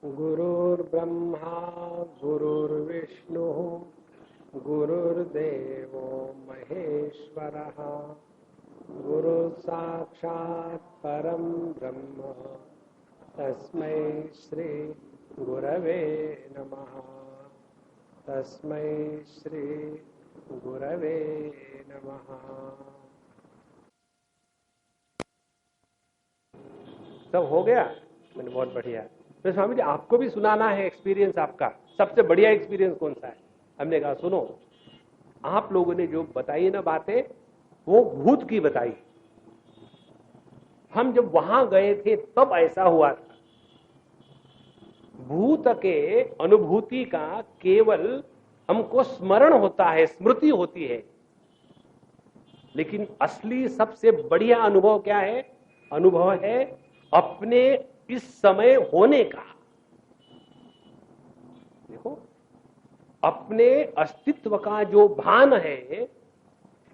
गुरुर्ब्रह्मा गुरुर्विष्णुः गुरुर्देवो महेश्वरः गुरुसाक्षात् परं ब्रह्म तस्मै श्री गुरवे नमः। तस्मै श्री गुरवे नमः। सब हो गया? मैंने बहुत बढ़िया। तो स्वामी जी आपको भी सुनाना है एक्सपीरियंस आपका, सबसे बढ़िया एक्सपीरियंस कौन सा है? हमने कहा सुनो, आप लोगों ने जो बताई ना बातें वो भूत की बताई। हम जब वहां गए थे तब ऐसा हुआ था। भूत के अनुभूति का केवल हमको स्मरण होता है, स्मृति होती है, लेकिन असली सबसे बढ़िया अनुभव क्या है? अनुभव है अपने इस समय होने का। देखो, अपने अस्तित्व का जो भान है,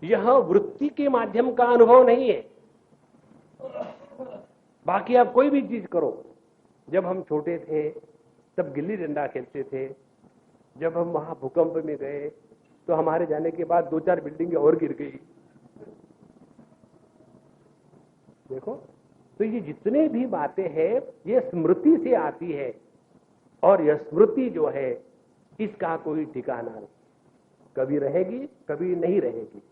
यह वृत्ति के माध्यम का अनुभव नहीं है। बाकी आप कोई भी चीज करो। जब हम छोटे थे तब गिल्ली डंडा खेलते थे। जब हम वहां भूकंप में गए तो हमारे जाने के बाद 2-4 बिल्डिंगें और गिर गई। देखो, तो ये जितने भी बातें हैं ये स्मृति से आती है, और यह स्मृति जो है इसका कोई ठिकाना नहीं, कभी रहेगी कभी नहीं रहेगी।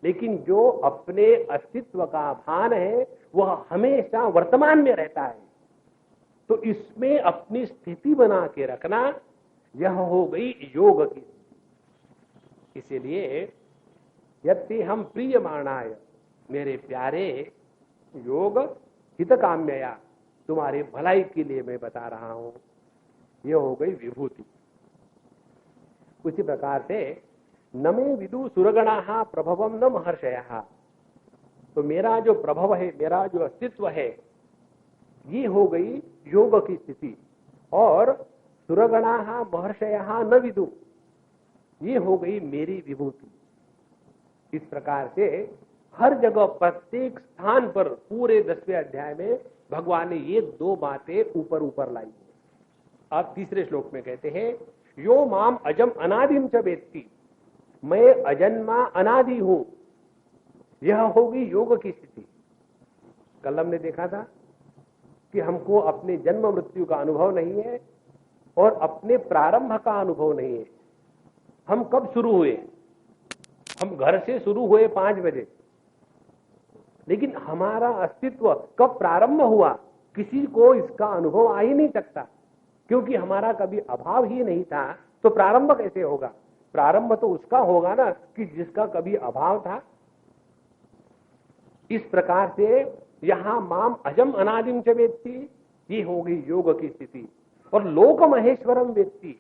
लेकिन जो अपने अस्तित्व का भान है वह हमेशा वर्तमान में रहता है। तो इसमें अपनी स्थिति बना के रखना, यह हो गई योग की। इसीलिए यदि हम प्रियमाणाय, मेरे प्यारे योग हितकाम्यया, तुम्हारे भलाई के लिए मैं बता रहा हूं, यह हो गई विभूति। उसी प्रकार से न मे विदु सुरगणाः प्रभवम न महर्षयः, तो मेरा जो प्रभव है, मेरा जो अस्तित्व है, ये हो गई योग की स्थिति। और सुरगणाः महर्षयः न विदु, ये हो गई मेरी विभूति। इस प्रकार से हर जगह प्रत्येक स्थान पर पूरे 10वें अध्याय में भगवान ने ये दो बातें ऊपर ऊपर लाई। अब तीसरे श्लोक में कहते हैं, यो माम अजम अनादिम च वेत्ति, मैं अजन्मा अनादि हूं। यह होगी योग की स्थिति। कल हमने देखा था कि हमको अपने जन्म मृत्यु का अनुभव नहीं है और अपने प्रारंभ का अनुभव नहीं है। हम कब शुरू हुए? हम घर से शुरू हुए 5 बजे, लेकिन हमारा अस्तित्व कब प्रारंभ हुआ किसी को इसका अनुभव आ ही नहीं सकता, क्योंकि हमारा कभी अभाव ही नहीं था। तो प्रारंभ कैसे होगा? प्रारंभ तो उसका होगा ना कि जिसका कभी अभाव था। इस प्रकार से यहां माम अजम अनादिम च वेत्ति, ये होगी योग की स्थिति। और लोक महेश्वरम वेत्ति,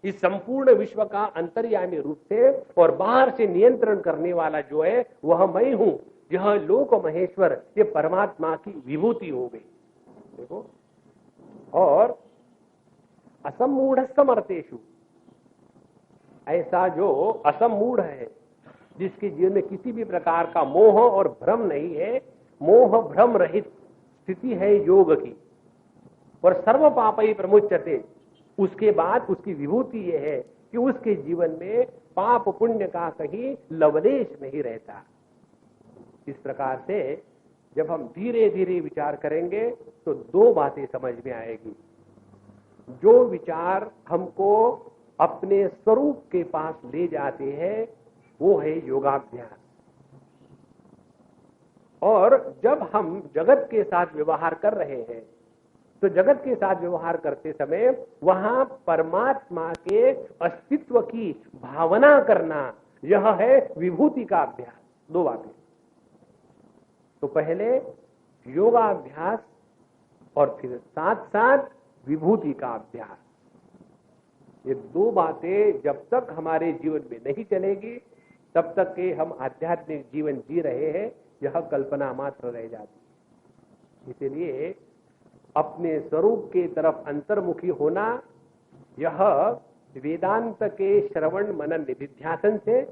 इस संपूर्ण विश्व का अंतर्यामी रूप से और बाहर से नियंत्रण करने वाला जो है वह मैं हूं। यह लोक महेश्वर, ये परमात्मा की विभूति हो गई। देखो, और असमूढ़ समर्थेषु, ऐसा जो असमूढ़ है, जिसके जीवन में किसी भी प्रकार का मोह और भ्रम नहीं है, मोह भ्रम रहित स्थिति है योग की। और सर्व पापई प्रमुच्यते, उसके बाद उसकी विभूति यह है कि उसके जीवन में पाप पुण्य का कहीं लवलेश नहीं रहता। इस प्रकार से जब हम धीरे धीरे विचार करेंगे तो 2 बातें समझ में आएगी। जो विचार हमको अपने स्वरूप के पास ले जाते हैं वो है योगाभ्यास। और जब हम जगत के साथ व्यवहार कर रहे हैं तो जगत के साथ व्यवहार करते समय वहां परमात्मा के अस्तित्व की भावना करना, यह है विभूति का अभ्यास। 2 बातें। तो पहले योगाभ्यास और फिर साथ साथ विभूति का अभ्यास। ये 2 बातें जब तक हमारे जीवन में नहीं चलेगी तब तक के हम आध्यात्मिक जीवन जी रहे हैं, यह कल्पना मात्र रह जाती। इसलिए अपने स्वरूप के तरफ अंतर्मुखी होना, यह वेदांत के श्रवण मनन निधिध्यासन से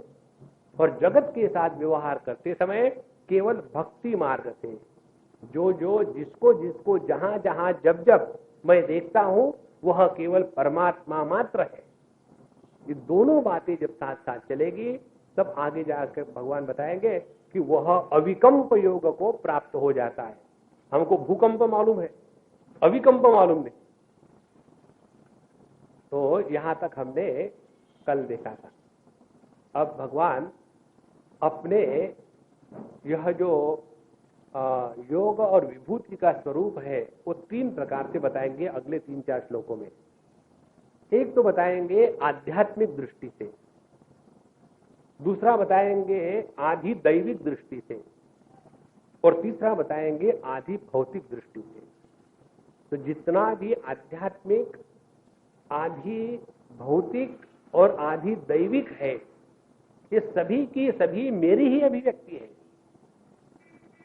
और जगत के साथ व्यवहार करते समय केवल भक्ति मार्ग से जो जिसको जहां जहां जब जब मैं देखता हूं वह केवल परमात्मा मात्र है। ये दोनों बातें जब साथ साथ चलेगी तब आगे जाकर भगवान बताएंगे कि वह अविकंप योग को प्राप्त हो जाता है। हमको भूकंप मालूम है, अविकंप मालूम नहीं। तो यहां तक हमने कल देखा था। अब भगवान अपने यह जो योग और विभूति का स्वरूप है वो 3 प्रकार से बताएंगे अगले 3-4 श्लोकों में। एक तो बताएंगे आध्यात्मिक दृष्टि से, दूसरा बताएंगे आधि दैविक दृष्टि से, और तीसरा बताएंगे आधि भौतिक दृष्टि से। तो जितना भी आध्यात्मिक, आधि भौतिक और आधि दैविक है, ये सभी की सभी मेरी ही अभिव्यक्ति है।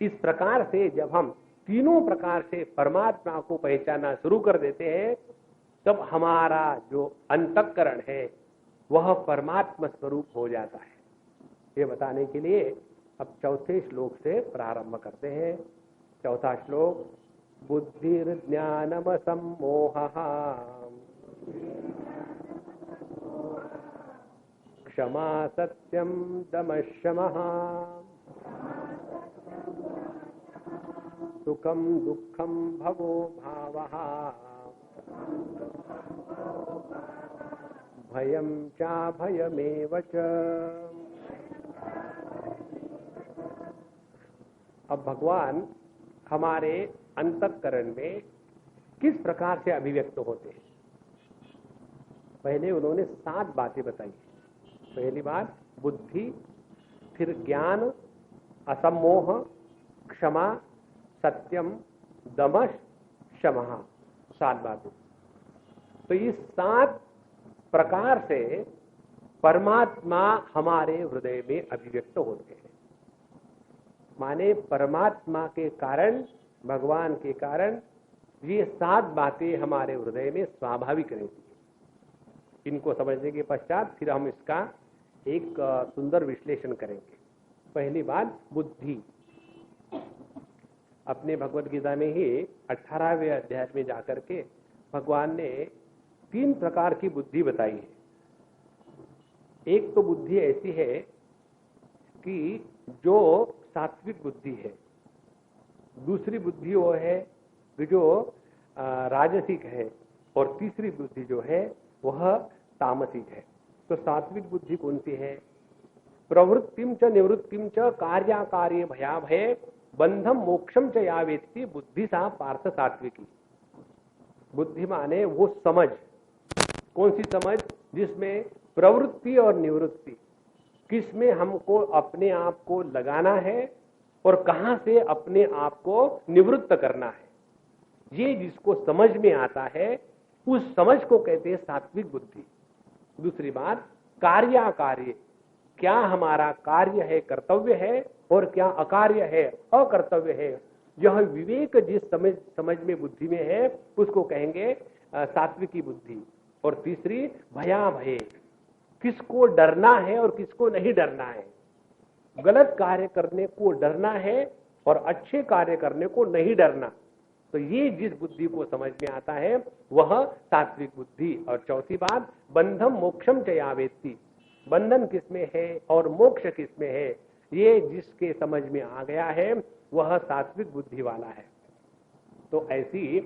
इस प्रकार से जब हम तीनों प्रकार से परमात्मा को पहचानना शुरू कर देते हैं तब हमारा जो अंतःकरण है वह परमात्मा स्वरूप हो जाता है। ये बताने के लिए अब चौथे श्लोक से प्रारंभ करते हैं। चौथा श्लोक, बुद्धिर्ज्ञानम सम्मोहः क्षमा सत्यम दमः शमः सुखम दुःखम भवो भावः भयं चाभयमेव च। अब भगवान हमारे अंतःकरण में किस प्रकार से अभिव्यक्त होते हैं, पहले उन्होंने 7 बातें बताई। पहली बात बुद्धि, फिर ज्ञान, असम्मोह, क्षमा, सत्यम, दमश, शमः, 7 बातें। तो इस 7 प्रकार से परमात्मा हमारे हृदय में अभिव्यक्त होते हैं। माने परमात्मा के कारण, भगवान के कारण ये 7 बातें हमारे हृदय में स्वाभाविक रहती है। इनको समझने के पश्चात फिर हम इसका एक सुंदर विश्लेषण करेंगे। पहली बात बुद्धि। अपने भगवद गीता में ही 18वें अध्याय में जाकर के भगवान ने 3 प्रकार की बुद्धि बताई है। एक तो बुद्धि ऐसी है कि जो सात्विक बुद्धि है, दूसरी बुद्धि वो है जो राजसिक है, और तीसरी बुद्धि जो है वह तामसिक है। तो सात्विक बुद्धि कौन सी है? प्रवृत्तिम च निवृत्तिम च कार्याकार्ये भयाभये बंधम मोक्षम च या वेत्ति बुद्धि सा पार्थ सात्विकी। बुद्धि माने वो समझ, कौन सी समझ? जिसमें प्रवृत्ति और निवृत्ति, किसमें हमको अपने आप को लगाना है और कहां से अपने आप को निवृत्त करना है, ये जिसको समझ में आता है उस समझ को कहते हैं सात्विक बुद्धि। दूसरी बात कार्याकार्य, क्या हमारा कार्य है, कर्तव्य है, और क्या अकार्य है, अकर्तव्य है, यह विवेक जिस समझ में बुद्धि में है उसको कहेंगे सात्विकी बुद्धि। और तीसरी भयाभय, किसको डरना है और किसको नहीं डरना है, गलत कार्य करने को डरना है और अच्छे कार्य करने को नहीं डरना। तो ये जिस बुद्धि को समझ में आता है वह सात्विक बुद्धि। और चौथी बात बंधम मोक्षम च या वेत्ति, बंधन किसमें है और मोक्ष किसमें है, ये जिसके समझ में आ गया है वह सात्विक बुद्धि वाला है। तो ऐसी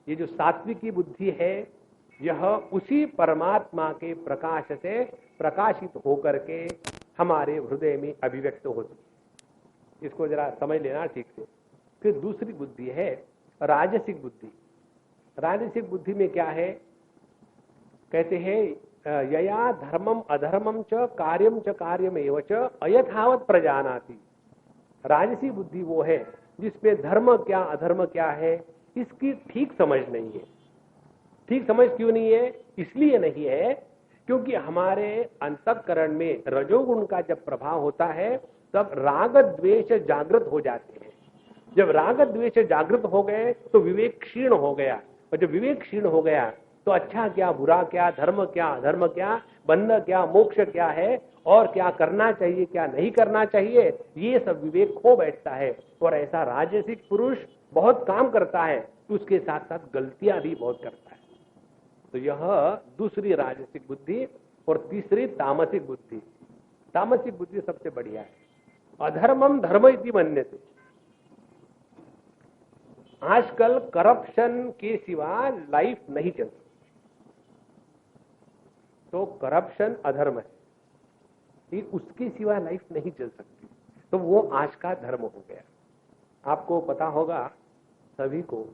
ये जो सात्विकी बुद्धि है यह उसी परमात्मा के प्रकाश से प्रकाशित होकर के हमारे हृदय में अभिव्यक्त होती है। इसको जरा समझ लेना ठीक से। फिर दूसरी बुद्धि है राजसिक बुद्धि। राजसिक बुद्धि में क्या है? कहते हैं यया धर्मम अधर्मम च कार्यमेव च अयथावत प्रजानाति। राजसी बुद्धि वो है जिसमें धर्म क्या अधर्म क्या है इसकी ठीक समझ नहीं है। ठीक समझ क्यों नहीं है? इसलिए नहीं है क्योंकि हमारे अंतःकरण में रजोगुण का जब प्रभाव होता है तब राग द्वेष जागृत हो जाते हैं। जब राग द्वेष जागृत हो गए तो विवेक क्षीण हो गया, और जब विवेक क्षीण हो गया तो अच्छा क्या बुरा क्या, धर्म क्या अधर्म क्या, बंधन क्या मोक्ष क्या है, और क्या करना चाहिए क्या नहीं करना चाहिए, ये सब विवेक खो बैठता है। और ऐसा राजसिक पुरुष बहुत काम करता है, उसके साथ साथ गलतियां भी बहुत करता है। तो यह दूसरी राजसिक बुद्धि और तीसरी तामसिक बुद्धि। तामसिक बुद्धि सबसे बढ़िया है। अधर्मम धर्म इति मन्यते। आजकल करप्शन के सिवा लाइफ नहीं चल सकती, तो करप्शन अधर्म है, उसके सिवा लाइफ नहीं चल सकती, तो वो आज का धर्म हो गया। आपको पता होगा सभी को,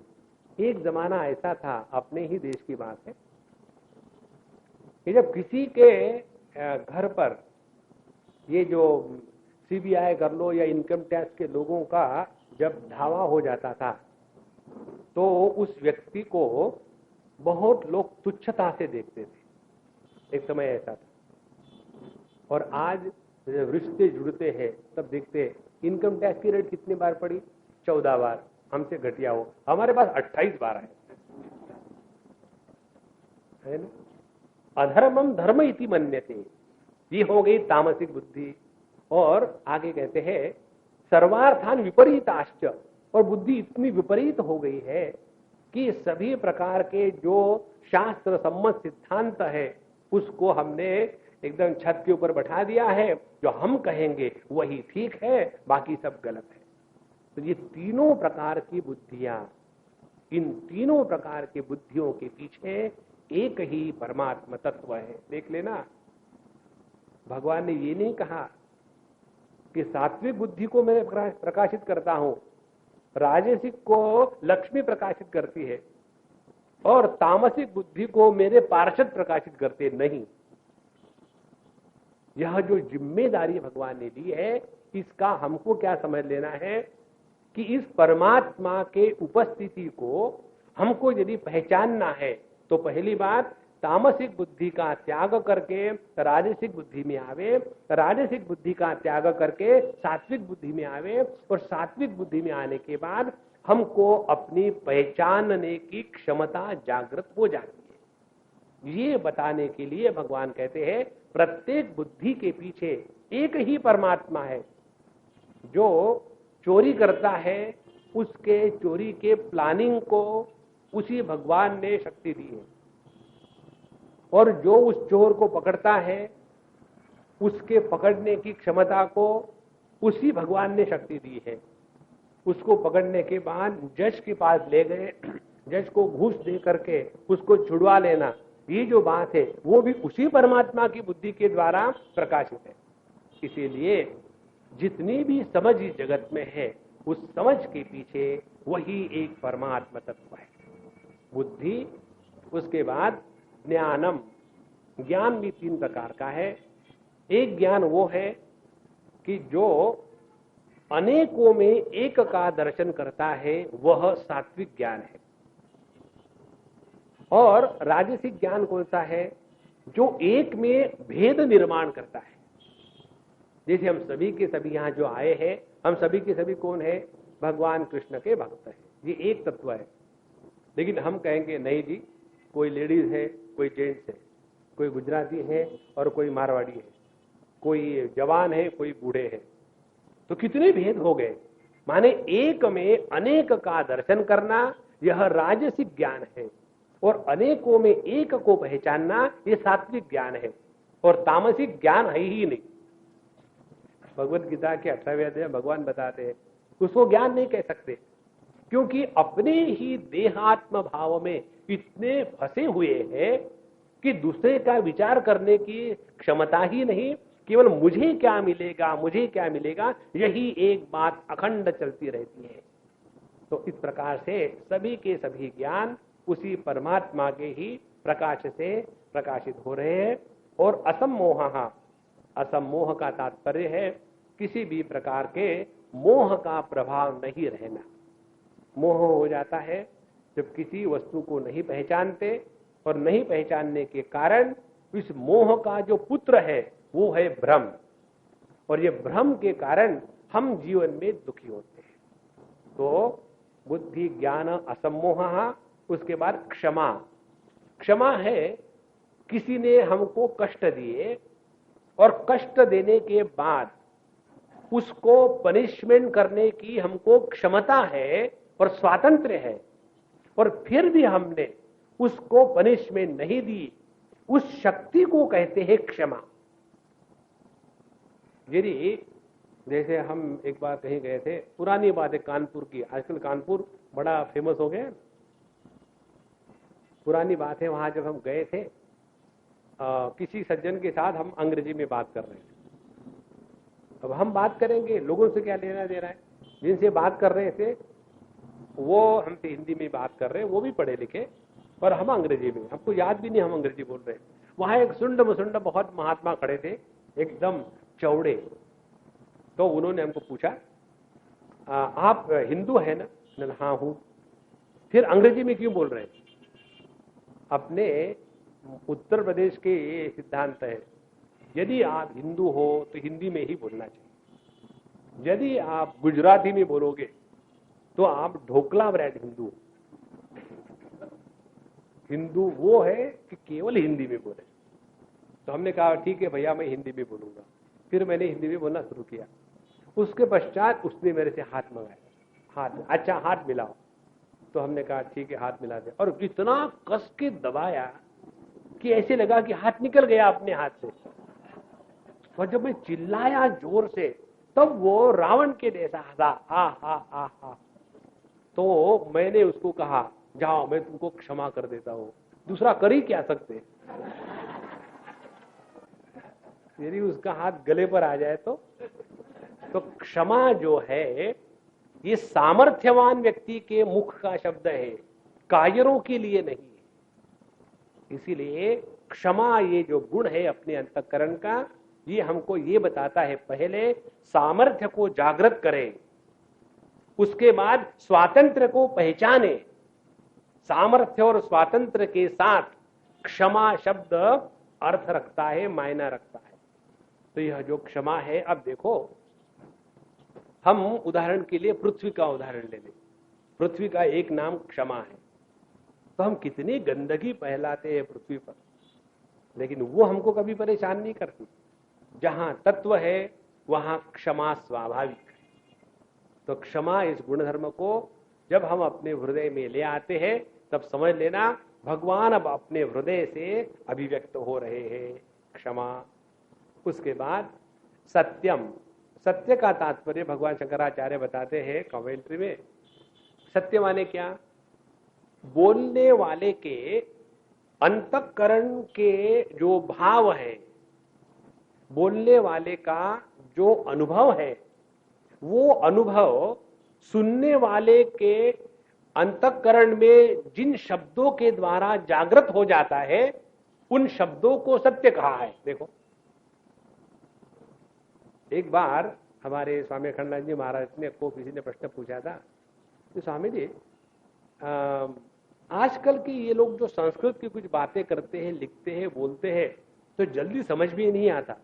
एक जमाना ऐसा था, अपने ही देश की बात है, कि जब किसी के घर पर ये जो सीबीआई कर लो या इनकम टैक्स के लोगों का जब धावा हो जाता था, तो उस व्यक्ति को बहुत लोग तुच्छता से देखते थे। एक समय ऐसा था। और आज जब रिश्ते जुड़ते हैं तब देखते हैं इनकम टैक्स की रेट कितनी बार पड़ी, 14 बार। हमसे घटिया हो, हमारे पास 28 बार है ना। अधर्मम धर्म इति मन्यते, ये हो गई तामसिक बुद्धि। और आगे कहते हैं सर्वार्थान विपरीताश्च, और बुद्धि इतनी विपरीत हो गई है कि सभी प्रकार के जो शास्त्र सम्मत सिद्धांत है उसको हमने एकदम छत के ऊपर बैठा दिया है। जो हम कहेंगे वही ठीक है, बाकी सब गलत है। तो ये तीनों प्रकार की बुद्धियां, इन तीनों प्रकार की बुद्धियों के पीछे एक ही परमात्मा तत्व है। देख लेना, भगवान ने ये नहीं कहा कि सात्विक बुद्धि को मैं प्रकाशित करता हूं, राजसिक को लक्ष्मी प्रकाशित करती है और तामसिक बुद्धि को मेरे पार्षद प्रकाशित करते नहीं। यह जो जिम्मेदारी भगवान ने दी है, इसका हमको क्या समझ लेना है कि इस परमात्मा के उपस्थिति को हमको यदि पहचानना है तो पहली बात तामसिक बुद्धि का त्याग करके राजसिक बुद्धि में आवे, राजसिक बुद्धि का त्याग करके सात्विक बुद्धि में आवे, और सात्विक बुद्धि में आने के बाद हमको अपनी पहचानने की क्षमता जागृत हो जाती है। ये बताने के लिए भगवान कहते हैं प्रत्येक बुद्धि के पीछे एक ही परमात्मा है। जो चोरी करता है उसके चोरी के प्लानिंग को उसी भगवान ने शक्ति दी है, और जो उस चोर को पकड़ता है उसके पकड़ने की क्षमता को उसी भगवान ने शक्ति दी है। उसको पकड़ने के बाद जज के पास ले गए, जज को घूस दे करके उसको छुड़वा लेना, ये जो बात है वो भी उसी परमात्मा की बुद्धि के द्वारा प्रकाशित है। इसीलिए जितनी भी समझ इस जगत में है, उस समझ के पीछे वही एक परमात्मा तत्व है, बुद्धि। उसके बाद ज्ञानम, ज्ञान भी 3 प्रकार का है। एक ज्ञान वो है कि जो अनेकों में एक का दर्शन करता है, वह सात्विक ज्ञान है। और राजसिक ज्ञान कौन सा है? जो एक में भेद निर्माण करता है। जैसे हम सभी के सभी यहां जो आए हैं, हम सभी के सभी कौन है? भगवान कृष्ण के भक्त हैं। ये एक तत्व है। लेकिन हम कहेंगे नहीं जी, कोई लेडीज है, कोई जेंट्स है, कोई गुजराती है और कोई मारवाड़ी है, कोई जवान है, कोई बूढ़े हैं। तो कितने भेद हो गए। माने एक में अनेक का दर्शन करना, यह राजसिक ज्ञान है। और अनेकों में एक को पहचानना, यह सात्विक ज्ञान है। और तामसिक ज्ञान है ही नहीं। भगवत गीता के 18वें अध्याय भगवान बताते हैं उसको ज्ञान नहीं कह सकते, क्योंकि अपने ही देहात्म भाव में इतने फंसे हुए हैं कि दूसरे का विचार करने की क्षमता ही नहीं। केवल मुझे क्या मिलेगा, मुझे क्या मिलेगा, यही एक बात अखंड चलती रहती है। तो इस प्रकार से सभी के सभी ज्ञान उसी परमात्मा के ही प्रकाश से प्रकाशित हो रहे हैं। और असम्मोह, असम्मोह का तात्पर्य है किसी भी प्रकार के मोह का प्रभाव नहीं रहना। मोह हो जाता है जब किसी वस्तु को नहीं पहचानते, और नहीं पहचानने के कारण इस मोह का जो पुत्र है वो है भ्रम, और ये भ्रम के कारण हम जीवन में दुखी होते हैं। तो बुद्धि ज्ञान असम्मोह। उसके बाद क्षमा। क्षमा है किसी ने हमको कष्ट दिए और कष्ट देने के बाद उसको पनिशमेंट करने की हमको क्षमता है और स्वातंत्र्य है, और फिर भी हमने उसको पनिशमेंट नहीं दी, उस शक्ति को कहते हैं क्षमा। यदि जैसे हम एक बार कहीं गए थे, पुरानी बात है कानपुर की, आजकल कानपुर बड़ा फेमस हो गया। पुरानी बात है, वहां जब हम गए थे किसी सज्जन के साथ, हम अंग्रेजी में बात कर रहे थे। अब हम बात करेंगे, लोगों से क्या लेना देना है, जिनसे बात कर रहे थे वो हमसे हिंदी में बात कर रहे हैं, वो भी पढ़े लिखे, और हम अंग्रेजी में, हमको याद भी नहीं हम अंग्रेजी बोल रहे हैं। वहां एक सुंड मुसुंड बहुत महात्मा खड़े थे, एकदम चौड़े। तो उन्होंने हमको पूछा आप हिंदू है ना? हाँ हूं। फिर अंग्रेजी में क्यों बोल रहे हैं? अपने उत्तर प्रदेश के ये सिद्धांत है, यदि आप हिंदू हो तो हिंदी में ही बोलना चाहिए, यदि आप गुजराती में बोलोगे तो आप ढोकला ब्रेड हिंदू। हिंदू वो है कि केवल हिंदी में बोले। तो हमने कहा ठीक है भैया, मैं हिंदी में बोलूंगा। फिर मैंने हिंदी में बोलना शुरू किया। उसके पश्चात उसने मेरे से हाथ मंगाया, हाथ, अच्छा हाथ मिलाओ। तो हमने कहा ठीक है, हाथ मिला दे। और इतना कस के दबाया कि ऐसे लगा कि हाथ निकल गया अपने हाथ से। और जब मैं चिल्लाया जोर से, तब वो रावण के जैसा हंसा, हा हा हा हा। तो मैंने उसको कहा जाओ, मैं तुमको क्षमा कर देता हूं, दूसरा कर ही क्या सकते। यदि उसका हाथ गले पर आ जाए तो क्षमा जो है ये सामर्थ्यवान व्यक्ति के मुख का शब्द है, कायरों के लिए नहीं है। इसीलिए क्षमा ये जो गुण है अपने अंतःकरण का, ये हमको ये बताता है पहले सामर्थ्य को जागृत करें, उसके बाद स्वातंत्र को पहचाने। सामर्थ्य और स्वातंत्र के साथ क्षमा शब्द अर्थ रखता है, मायना रखता है। तो यह जो क्षमा है, अब देखो हम उदाहरण के लिए पृथ्वी का उदाहरण ले लें। पृथ्वी का एक नाम क्षमा है। तो हम कितनी गंदगी फैलाते हैं पृथ्वी पर, लेकिन वो हमको कभी परेशान नहीं करती। जहां तत्व है वहां क्षमा स्वाभाविक है। तो क्षमा इस गुणधर्म को जब हम अपने हृदय में ले आते हैं, तब समझ लेना भगवान अब अपने हृदय से अभिव्यक्त हो रहे हैं, क्षमा। उसके बाद सत्यम। सत्य का तात्पर्य भगवान शंकराचार्य बताते हैं कमेंट्री में, सत्य माने क्या? बोलने वाले के अंतःकरण के जो भाव है, बोलने वाले का जो अनुभव है, वो अनुभव सुनने वाले के अंतःकरण में जिन शब्दों के द्वारा जागृत हो जाता है, उन शब्दों को सत्य कहा है। देखो, एक बार हमारे स्वामी अखंडानंद जी महाराज ने को किसी ने प्रश्न पूछा था कि स्वामी जी आजकल के ये लोग जो संस्कृत की कुछ बातें करते हैं, लिखते हैं, बोलते हैं, तो जल्दी समझ भी नहीं आता।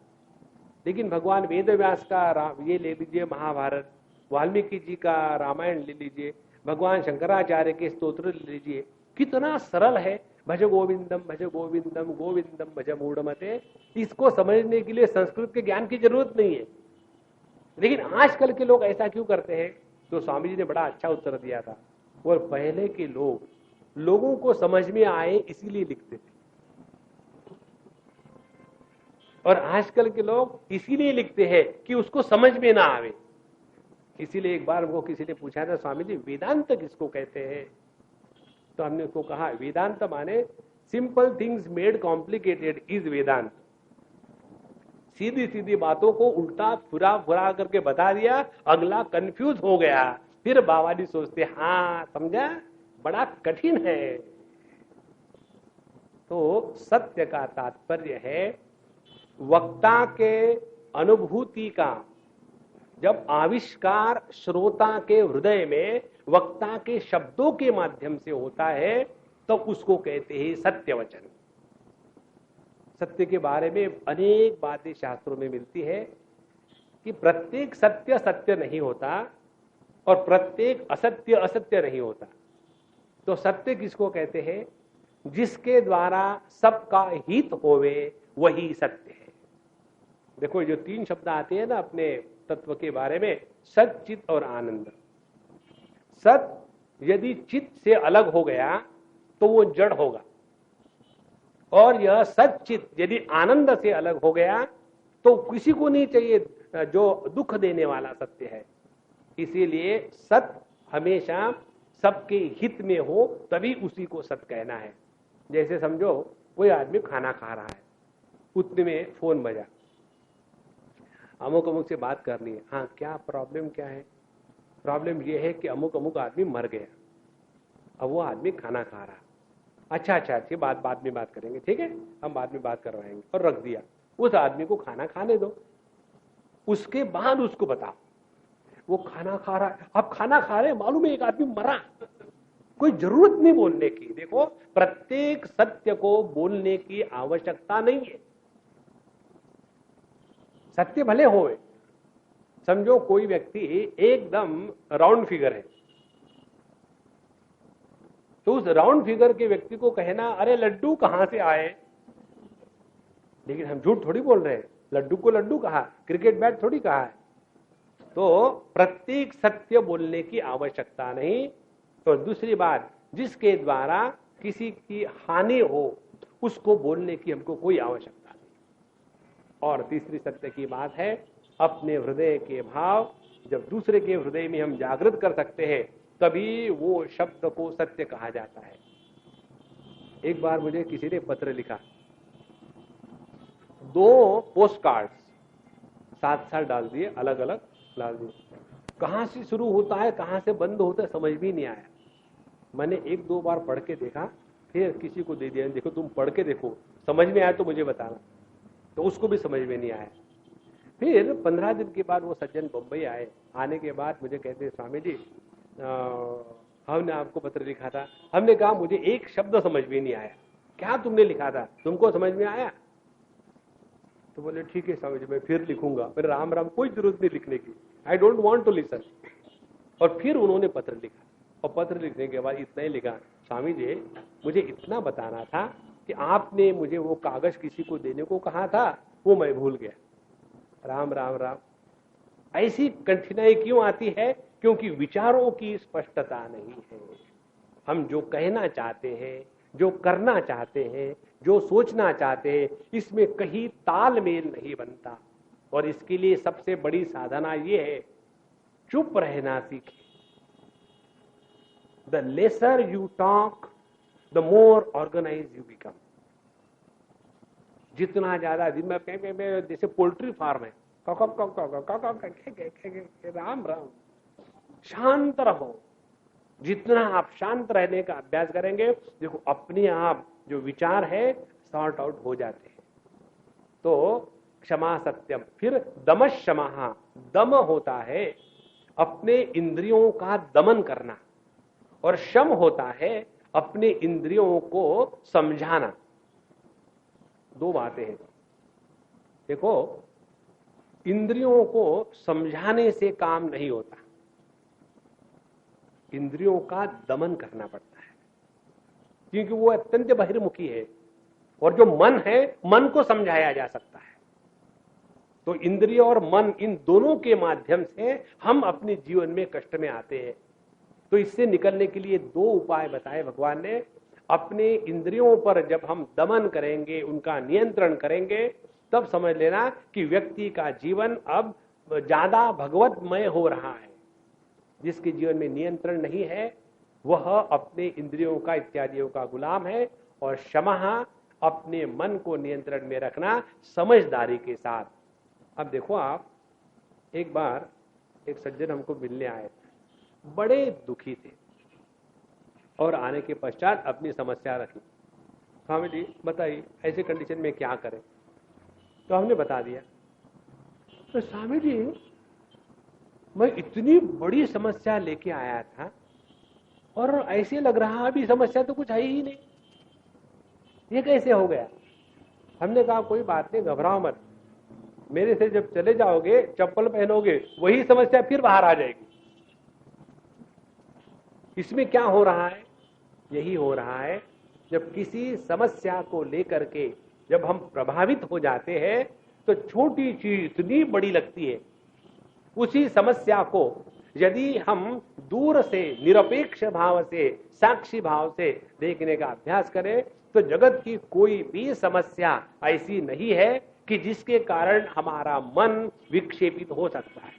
लेकिन भगवान वेद व्यास का ये ले लीजिए महाभारत, वाल्मीकि जी का रामायण ले लीजिए, भगवान शंकराचार्य के स्तोत्र ले लीजिए, कितना सरल है। भज गोविंदम भज गोविंदम गोविंदम भज मूढ़मते। इसको समझने के लिए संस्कृत के ज्ञान की जरूरत नहीं है। लेकिन आजकल के लोग ऐसा क्यों करते हैं? तो स्वामी जी ने बड़ा अच्छा उत्तर दिया था। और पहले के लोग लोगों को समझ में आए इसीलिए लिखते थे, और आजकल के लोग इसीलिए लिखते हैं कि उसको समझ में ना आवे। इसीलिए एक बार हमको किसी ने पूछा था, स्वामी जी वेदांत किसको कहते हैं? तो हमने उसको कहा वेदांत माने simple things made complicated is Vedanta. सीधी सीधी बातों को उल्टा फुरा फुरा करके बता दिया, अगला कंफ्यूज हो गया, फिर बाबा जी सोचते हाँ समझा, बड़ा कठिन है। तो सत्य का तात्पर्य है वक्ता के अनुभूति का जब आविष्कार श्रोता के हृदय में वक्ता के शब्दों के माध्यम से होता है, तो उसको कहते हैं सत्य वचन। सत्य के बारे में अनेक बातें शास्त्रों में मिलती है कि प्रत्येक सत्य सत्य नहीं होता और प्रत्येक असत्य असत्य नहीं होता। तो सत्य किसको कहते हैं? जिसके द्वारा सबका हित होवे वही सत्य है। देखो जो तीन शब्द आते हैं ना अपने तत्व के बारे में, सत चित और आनंद। सत यदि चित्त से अलग हो गया तो वो जड़ होगा, और यह सच्चित यदि आनंद से अलग हो गया तो किसी को नहीं चाहिए जो दुख देने वाला सत्य है। इसीलिए सत्य हमेशा सबके हित में हो तभी उसी को सत्य कहना है। जैसे समझो कोई आदमी खाना खा रहा है, उतने में फोन बजा, अमुक अमुक से बात करनी है। हाँ, क्या प्रॉब्लम क्या है? प्रॉब्लम यह है कि अमुक अमुक आदमी मर गया। अब वो आदमी खाना खा रहा। अच्छा अच्छा अच्छी बात, बाद में बात करेंगे, ठीक है, हम बाद में बात करवाएंगे, और रख दिया। उस आदमी को खाना खाने दो, उसके बाद उसको बताओ। वो खाना खा रहा है, अब खाना खा रहे, मालूम है एक आदमी मरा, कोई जरूरत नहीं बोलने की। देखो, प्रत्येक सत्य को बोलने की आवश्यकता नहीं है। सत्य भले होए, समझो कोई व्यक्ति एकदम राउंड फिगर है, तो उस राउंड फिगर के व्यक्ति को कहना अरे लड्डू कहां से आए, लेकिन हम झूठ थोड़ी बोल रहे हैं, लड्डू को लड्डू कहा, क्रिकेट बैट थोड़ी कहा है। तो प्रत्येक सत्य बोलने की आवश्यकता नहीं। तो दूसरी बात, जिसके द्वारा किसी की हानि हो उसको बोलने की हमको कोई आवश्यकता नहीं। और तीसरी सत्य की बात है, अपने हृदय के भाव जब दूसरे के हृदय में हम जागृत कर सकते हैं तभी वो शब्द को सत्य कहा जाता है। एक बार मुझे किसी ने पत्र लिखा, 2 पोस्ट कार्ड्स साथ साथ डाल दिए, अलग अलग डाल दिए। कहां से शुरू होता है कहां से बंद होता है समझ भी नहीं आया। मैंने 1-2 बार पढ़ के देखा, फिर किसी को दे दिया, देखो तुम पढ़ के देखो, समझ में आया तो मुझे बताना। तो उसको भी समझ में नहीं आया। फिर 15 दिन के बाद वो सज्जन बंबई आए। आने के बाद मुझे कहते, स्वामी जी हमने आपको पत्र लिखा था। हमने कहा मुझे एक शब्द समझ में नहीं आया। क्या तुमने लिखा था, तुमको समझ में आया? तो बोले ठीक है स्वामी जी, मैं फिर लिखूंगा। फिर राम राम, कोई जरूरत नहीं लिखने की, I don't want to listen. और फिर उन्होंने पत्र लिखा, और पत्र लिखने के बाद इतना ही लिखा, स्वामी जी मुझे इतना बताना था कि आपने मुझे वो कागज किसी को देने को कहा था, वो मैं भूल गया। राम राम राम। ऐसी कठिनाई क्यों आती है? क्योंकि विचारों की स्पष्टता नहीं है। हम जो कहना चाहते हैं, जो करना चाहते हैं, जो सोचना चाहते हैं, इसमें कहीं तालमेल नहीं बनता। और इसके लिए सबसे बड़ी साधना ये है, चुप रहना सीखें। The lesser you talk the more organise you become. जितना ज्यादा दिन में, जैसे पोल्ट्री फार्म है, राम राम, शांत रहो। जितना आप शांत रहने का अभ्यास करेंगे, देखो अपने आप जो विचार है सॉर्ट आउट हो जाते हैं। तो क्षमा सत्यम, फिर दमश क्षमा, दम होता है अपने इंद्रियों का दमन करना, और शम होता है अपने इंद्रियों को समझाना। 2 बातें हैं। देखो, इंद्रियों को समझाने से काम नहीं होता, इंद्रियों का दमन करना पड़ता है, क्योंकि वो अत्यंत बहिर्मुखी है। और जो मन है, मन को समझाया जा सकता है। तो इंद्रिय और मन, इन दोनों के माध्यम से हम अपने जीवन में कष्ट में आते हैं। तो इससे निकलने के लिए 2 उपाय बताए भगवान ने। अपने इंद्रियों पर जब हम दमन करेंगे, उनका नियंत्रण करेंगे, तब समझ लेना कि व्यक्ति का जीवन अब ज्यादा भगवतमय हो रहा है। जिसके जीवन में नियंत्रण नहीं है वह अपने इंद्रियों का, इत्यादियों का गुलाम है। और क्षमा, अपने मन को नियंत्रण में रखना समझदारी के साथ। अब देखो, आप एक बार एक सज्जन हमको मिलने आए थे, बड़े दुखी थे, और आने के पश्चात अपनी समस्या रखी। स्वामी जी बताइए ऐसे कंडीशन में क्या करें? तो हमने बता दिया। तो स्वामी जी मैं इतनी बड़ी समस्या लेके आया था और ऐसे लग रहा अभी समस्या तो कुछ है ही नहीं, ये कैसे हो गया? हमने कहा कोई बात नहीं, घबराओ मत, मेरे से जब चले जाओगे, चप्पल पहनोगे, वही समस्या फिर बाहर आ जाएगी। इसमें क्या हो रहा है? यही हो रहा है, जब किसी समस्या को लेकर के जब हम प्रभावित हो जाते हैं तो छोटी चीज इतनी बड़ी लगती है। उसी समस्या को यदि हम दूर से निरपेक्ष भाव से, साक्षी भाव से देखने का अभ्यास करें तो जगत की कोई भी समस्या ऐसी नहीं है कि जिसके कारण हमारा मन विक्षेपित हो सकता है।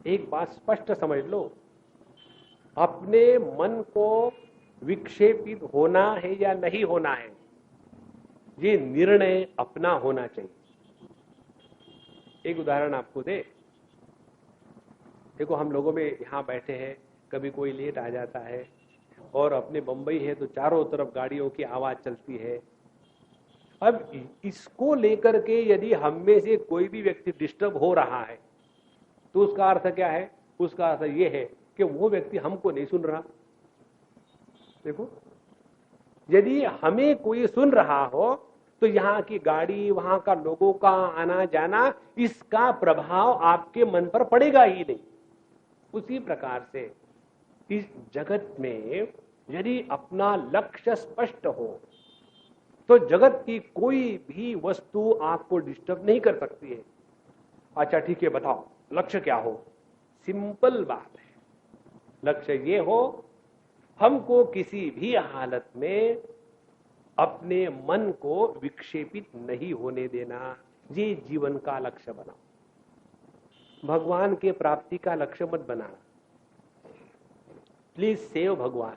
एक बात स्पष्ट समझ लो, अपने मन को विक्षेपित होना है या नहीं होना है, ये निर्णय अपना होना चाहिए। एक उदाहरण आपको दे, देखो हम लोगों में यहां बैठे हैं, कभी कोई लेट आ जाता है और अपने बंबई है तो चारों तरफ गाड़ियों की आवाज चलती है। अब इसको लेकर के यदि हम में से कोई भी व्यक्ति डिस्टर्ब हो रहा है तो उसका अर्थ क्या है? उसका अर्थ यह है कि वो व्यक्ति हमको नहीं सुन रहा। देखो, यदि हमें कोई सुन रहा हो तो यहाँ की गाड़ी, वहां का लोगों का आना जाना, इसका प्रभाव आपके मन पर पड़ेगा ही नहीं। उसी प्रकार से इस जगत में यदि अपना लक्ष्य स्पष्ट हो तो जगत की कोई भी वस्तु आपको डिस्टर्ब नहीं कर सकती है। अच्छा ठीक है, बताओ लक्ष्य क्या हो? सिंपल बात है, लक्ष्य ये हो हमको किसी भी हालत में अपने मन को विक्षेपित नहीं होने देना। ये जीवन का लक्ष्य बनाओ। भगवान के प्राप्ति का लक्ष्य मत बनाना। प्लीज सेव भगवान।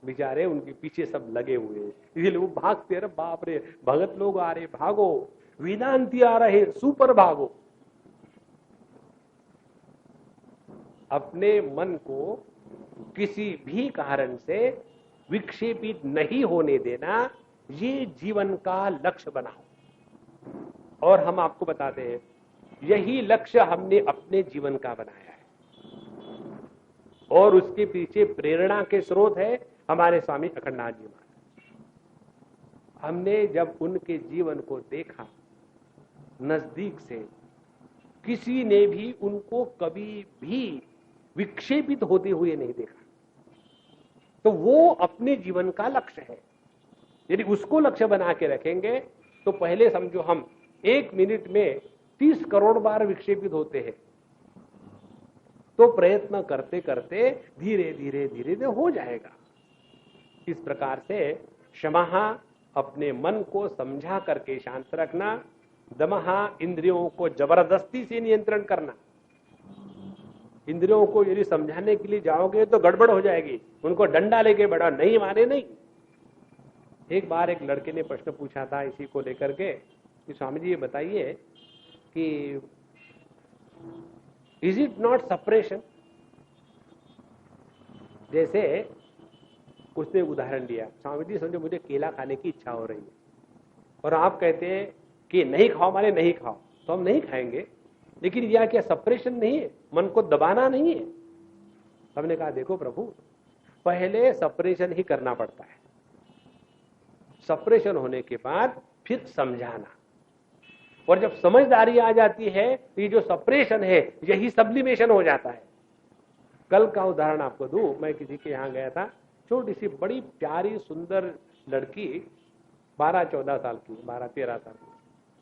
बेचारे उनके पीछे सब लगे हुए हैं, इसलिए वो भागते रहे। बाप रे, भगत लोग आ रहे, भागो। वेदांती आ रहे, सुपर भागो। अपने मन को किसी भी कारण से विक्षेपित नहीं होने देना, ये जीवन का लक्ष्य बनाओ। और हम आपको बताते हैं, यही लक्ष्य हमने अपने जीवन का बनाया है और उसके पीछे प्रेरणा के स्रोत है हमारे स्वामी अखंडनाथ जी महाराज। हमने जब उनके जीवन को देखा नजदीक से, किसी ने भी उनको कभी भी विक्षेपित होते हुए नहीं देखा। तो वो अपने जीवन का लक्ष्य है। यदि उसको लक्ष्य बना के रखेंगे तो पहले समझो हम 1 मिनट में 30 करोड़ बार विक्षेपित होते हैं, तो प्रयत्न करते करते धीरे धीरे धीरे धीरे हो जाएगा। इस प्रकार से क्षमः, अपने मन को समझा करके शांत रखना। दमः, इंद्रियों को जबरदस्ती से नियंत्रण करना। इंद्रियों को यदि समझाने के लिए जाओगे तो गड़बड़ हो जाएगी, उनको डंडा लेके बैठा, नहीं माने नहीं। एक बार एक लड़के ने प्रश्न पूछा था इसी को लेकर के कि स्वामी जी ये बताइए कि इज इट नॉट सेपरेशन? जैसे उसने उदाहरण दिया, स्वामी जी समझो मुझे केला खाने की इच्छा हो रही है और आप कहते हैं कि नहीं खाओ, माने नहीं खाओ, तो हम नहीं खाएंगे। लेकिन यह क्या सेपरेशन नहीं है? मन को दबाना नहीं है? हमने कहा देखो प्रभु, पहले सेपरेशन ही करना पड़ता है, सेपरेशन होने के बाद फिर समझाना। और जब समझदारी आ जाती है तो ये जो सेपरेशन है यही सब्लिमेशन हो जाता है। कल का उदाहरण आपको दूं, मैं किसी के यहां गया था, छोटी सी बड़ी प्यारी सुंदर लड़की, 12-14 साल की, 12-13 साल की।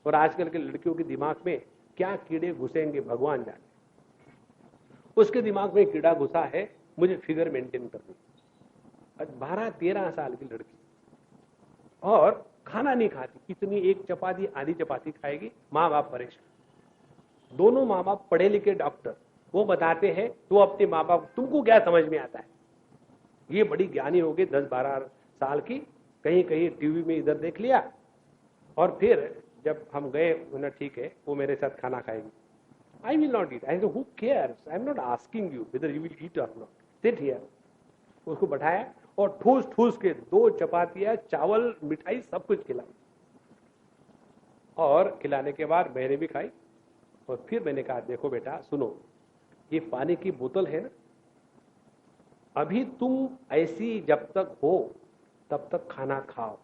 और आजकल के लड़कियों के दिमाग में क्या कीड़े घुसेंगे भगवान जाने। उसके दिमाग में कीड़ा घुसा है, मुझे फिगर मेंटेन करनी। 12-13 साल की लड़की और खाना नहीं खाती, कितनी एक चपाती आधी चपाती खाएगी। माँ बाप परेशान, दोनों माँ बाप पढ़े लिखे डॉक्टर। वो बताते हैं तो अपने माँ बाप, तुमको क्या समझ में आता है? ये बड़ी ज्ञानी हो गई 10-12 साल की, कहीं कहीं टीवी में इधर देख लिया। और फिर जब हम गए, उन्हें ठीक है वो मेरे साथ खाना खाएगी। I will not eat. I said who cares, I am not asking you whether you will eat और नॉट, सिट हियर। उसको बैठाया और ठूस ठूस के 2 चपातियां, चावल, मिठाई सब कुछ खिलाई। और खिलाने के बाद मैंने भी खाई। और फिर मैंने कहा देखो बेटा सुनो, ये पानी की बोतल है ना, अभी तुम ऐसी जब तक हो तब तक खाना खाओ।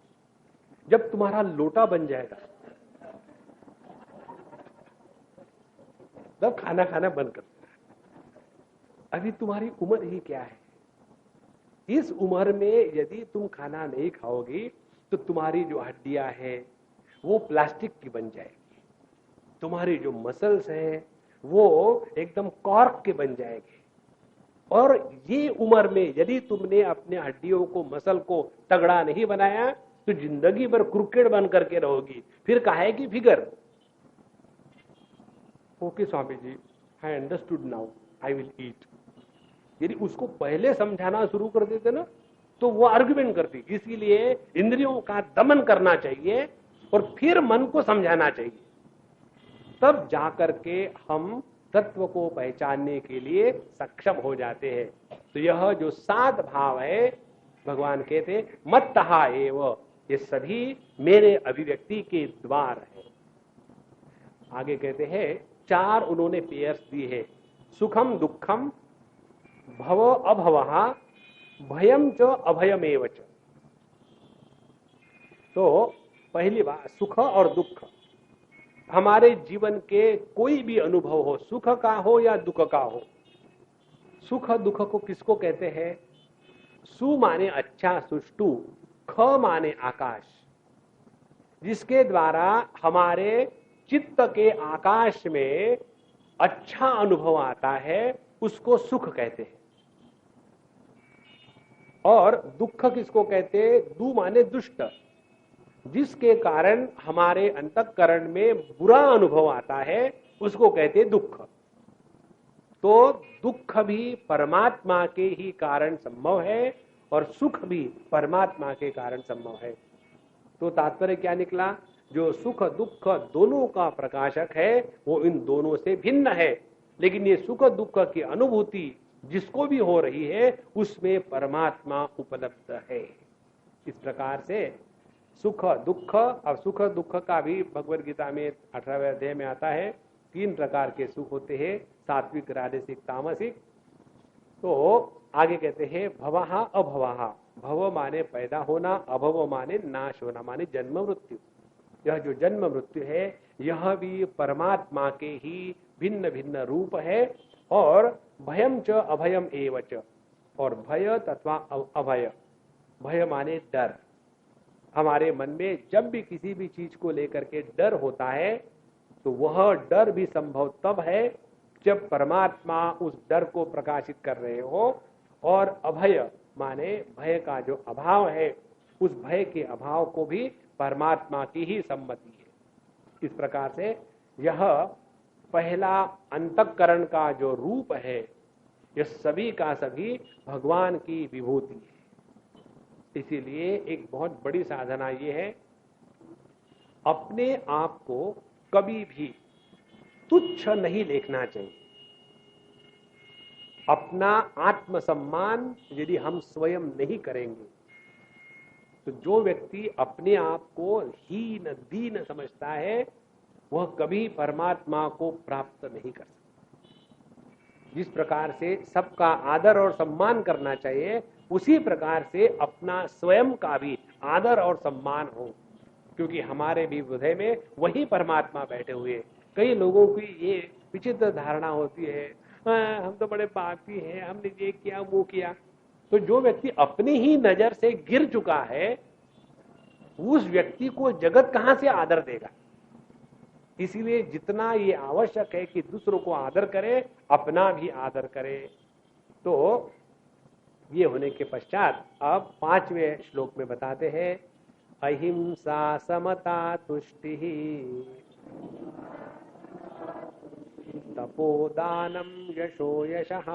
जब तुम्हारा लोटा बन जाएगा तब खाना खाना बंद कर देना। अभी तुम्हारी उम्र ही क्या है? इस उम्र में यदि तुम खाना नहीं खाओगी तो तुम्हारी जो हड्डियां हैं वो प्लास्टिक की बन जाएगी। तुम्हारी जो मसल्स हैं वो एकदम कॉर्क के बन जाएंगे। और ये उम्र में यदि तुमने अपने हड्डियों को, मसल को तगड़ा नहीं बनाया तो जिंदगी भर क्रिकेट बन करके रहोगी, फिर काहे की figure. Okay Swami ji, I understood now, I will eat. यदि उसको पहले समझाना शुरू कर देते ना तो वो आर्गुमेंट करती। इसीलिए इंद्रियों का दमन करना चाहिए और फिर मन को समझाना चाहिए, तब जाकर के हम तत्व को पहचानने के लिए सक्षम हो जाते हैं। तो यह जो 7 भाव है, भगवान कहते मत्तहा एव, ये सभी मेरे अभिव्यक्ति के द्वार है। आगे कहते हैं 4 उन्होंने पेयर्स दी है, सुखम दुखम भव अभवहा भयम च अभयमेव च। तो पहली बात, सुख और दुख, हमारे जीवन के कोई भी अनुभव हो, सुख का हो या दुख का हो। सुख दुख को किसको कहते हैं? सु माने अच्छा, सुष्टु, ख माने आकाश, जिसके द्वारा हमारे चित्त के आकाश में अच्छा अनुभव आता है, उसको सुख कहते हैं। और दुख किसको कहते हैं? दु माने दुष्ट, जिसके कारण हमारे अंतःकरण में बुरा अनुभव आता है, उसको कहते हैं दुख। तो दुख भी परमात्मा के ही कारण संभव है और सुख भी परमात्मा के कारण संभव है। तो तात्पर्य क्या निकला? जो सुख दुख दोनों का प्रकाशक है वो इन दोनों से भिन्न है, लेकिन ये सुख दुख की अनुभूति जिसको भी हो रही है उसमें परमात्मा उपलब्ध है। इस प्रकार से सुख दुख, अब सुख दुख का भी भगवद गीता में 18वें अध्याय में आता है। 3 प्रकार के सुख होते हैं, सात्विक, राजसिक, तामसिक। तो आगे कहते हैं भवहा अभवहा, भव माने पैदा होना, अभव माने नाश होना, माने जन्म मृत्यु। यह जो जन्म मृत्यु है यह भी परमात्मा के ही भिन्न भिन्न रूप है। और भयम च अभयम एव च, और भय तथा अभय, भय माने डर। हमारे मन में जब भी किसी भी चीज को लेकर के डर होता है तो वह डर भी संभव तब है जब परमात्मा उस डर को प्रकाशित कर रहे हो। और अभय माने भय का जो अभाव है, उस भय के अभाव को भी परमात्मा की ही सम्मति है। इस प्रकार से यह पहला अंतःकरण का जो रूप है, यह सभी का सभी भगवान की विभूति है। इसीलिए एक बहुत बड़ी साधना ये है, अपने आप को कभी भी तुच्छ नहीं देखना चाहिए। अपना आत्मसम्मान यदि हम स्वयं नहीं करेंगे तो जो व्यक्ति अपने आप को हीन दीन समझता है वह कभी परमात्मा को प्राप्त नहीं कर सकता। जिस प्रकार से सबका आदर और सम्मान करना चाहिए, उसी प्रकार से अपना स्वयं का भी आदर और सम्मान हो, क्योंकि हमारे भी हृदय में वही परमात्मा बैठे हुए। कई लोगों की ये विचित्र धारणा होती है, हम तो बड़े पापी हैं, हमने ये किया वो किया। तो जो व्यक्ति अपनी ही नजर से गिर चुका है, उस व्यक्ति को जगत कहां से आदर देगा? इसीलिए जितना ये आवश्यक है कि दूसरों को आदर करे, अपना भी आदर करे। तो ये होने के पश्चात अब 5वें श्लोक में बताते हैं अहिंसा समता तुष्टि तपोदानम यशो यशः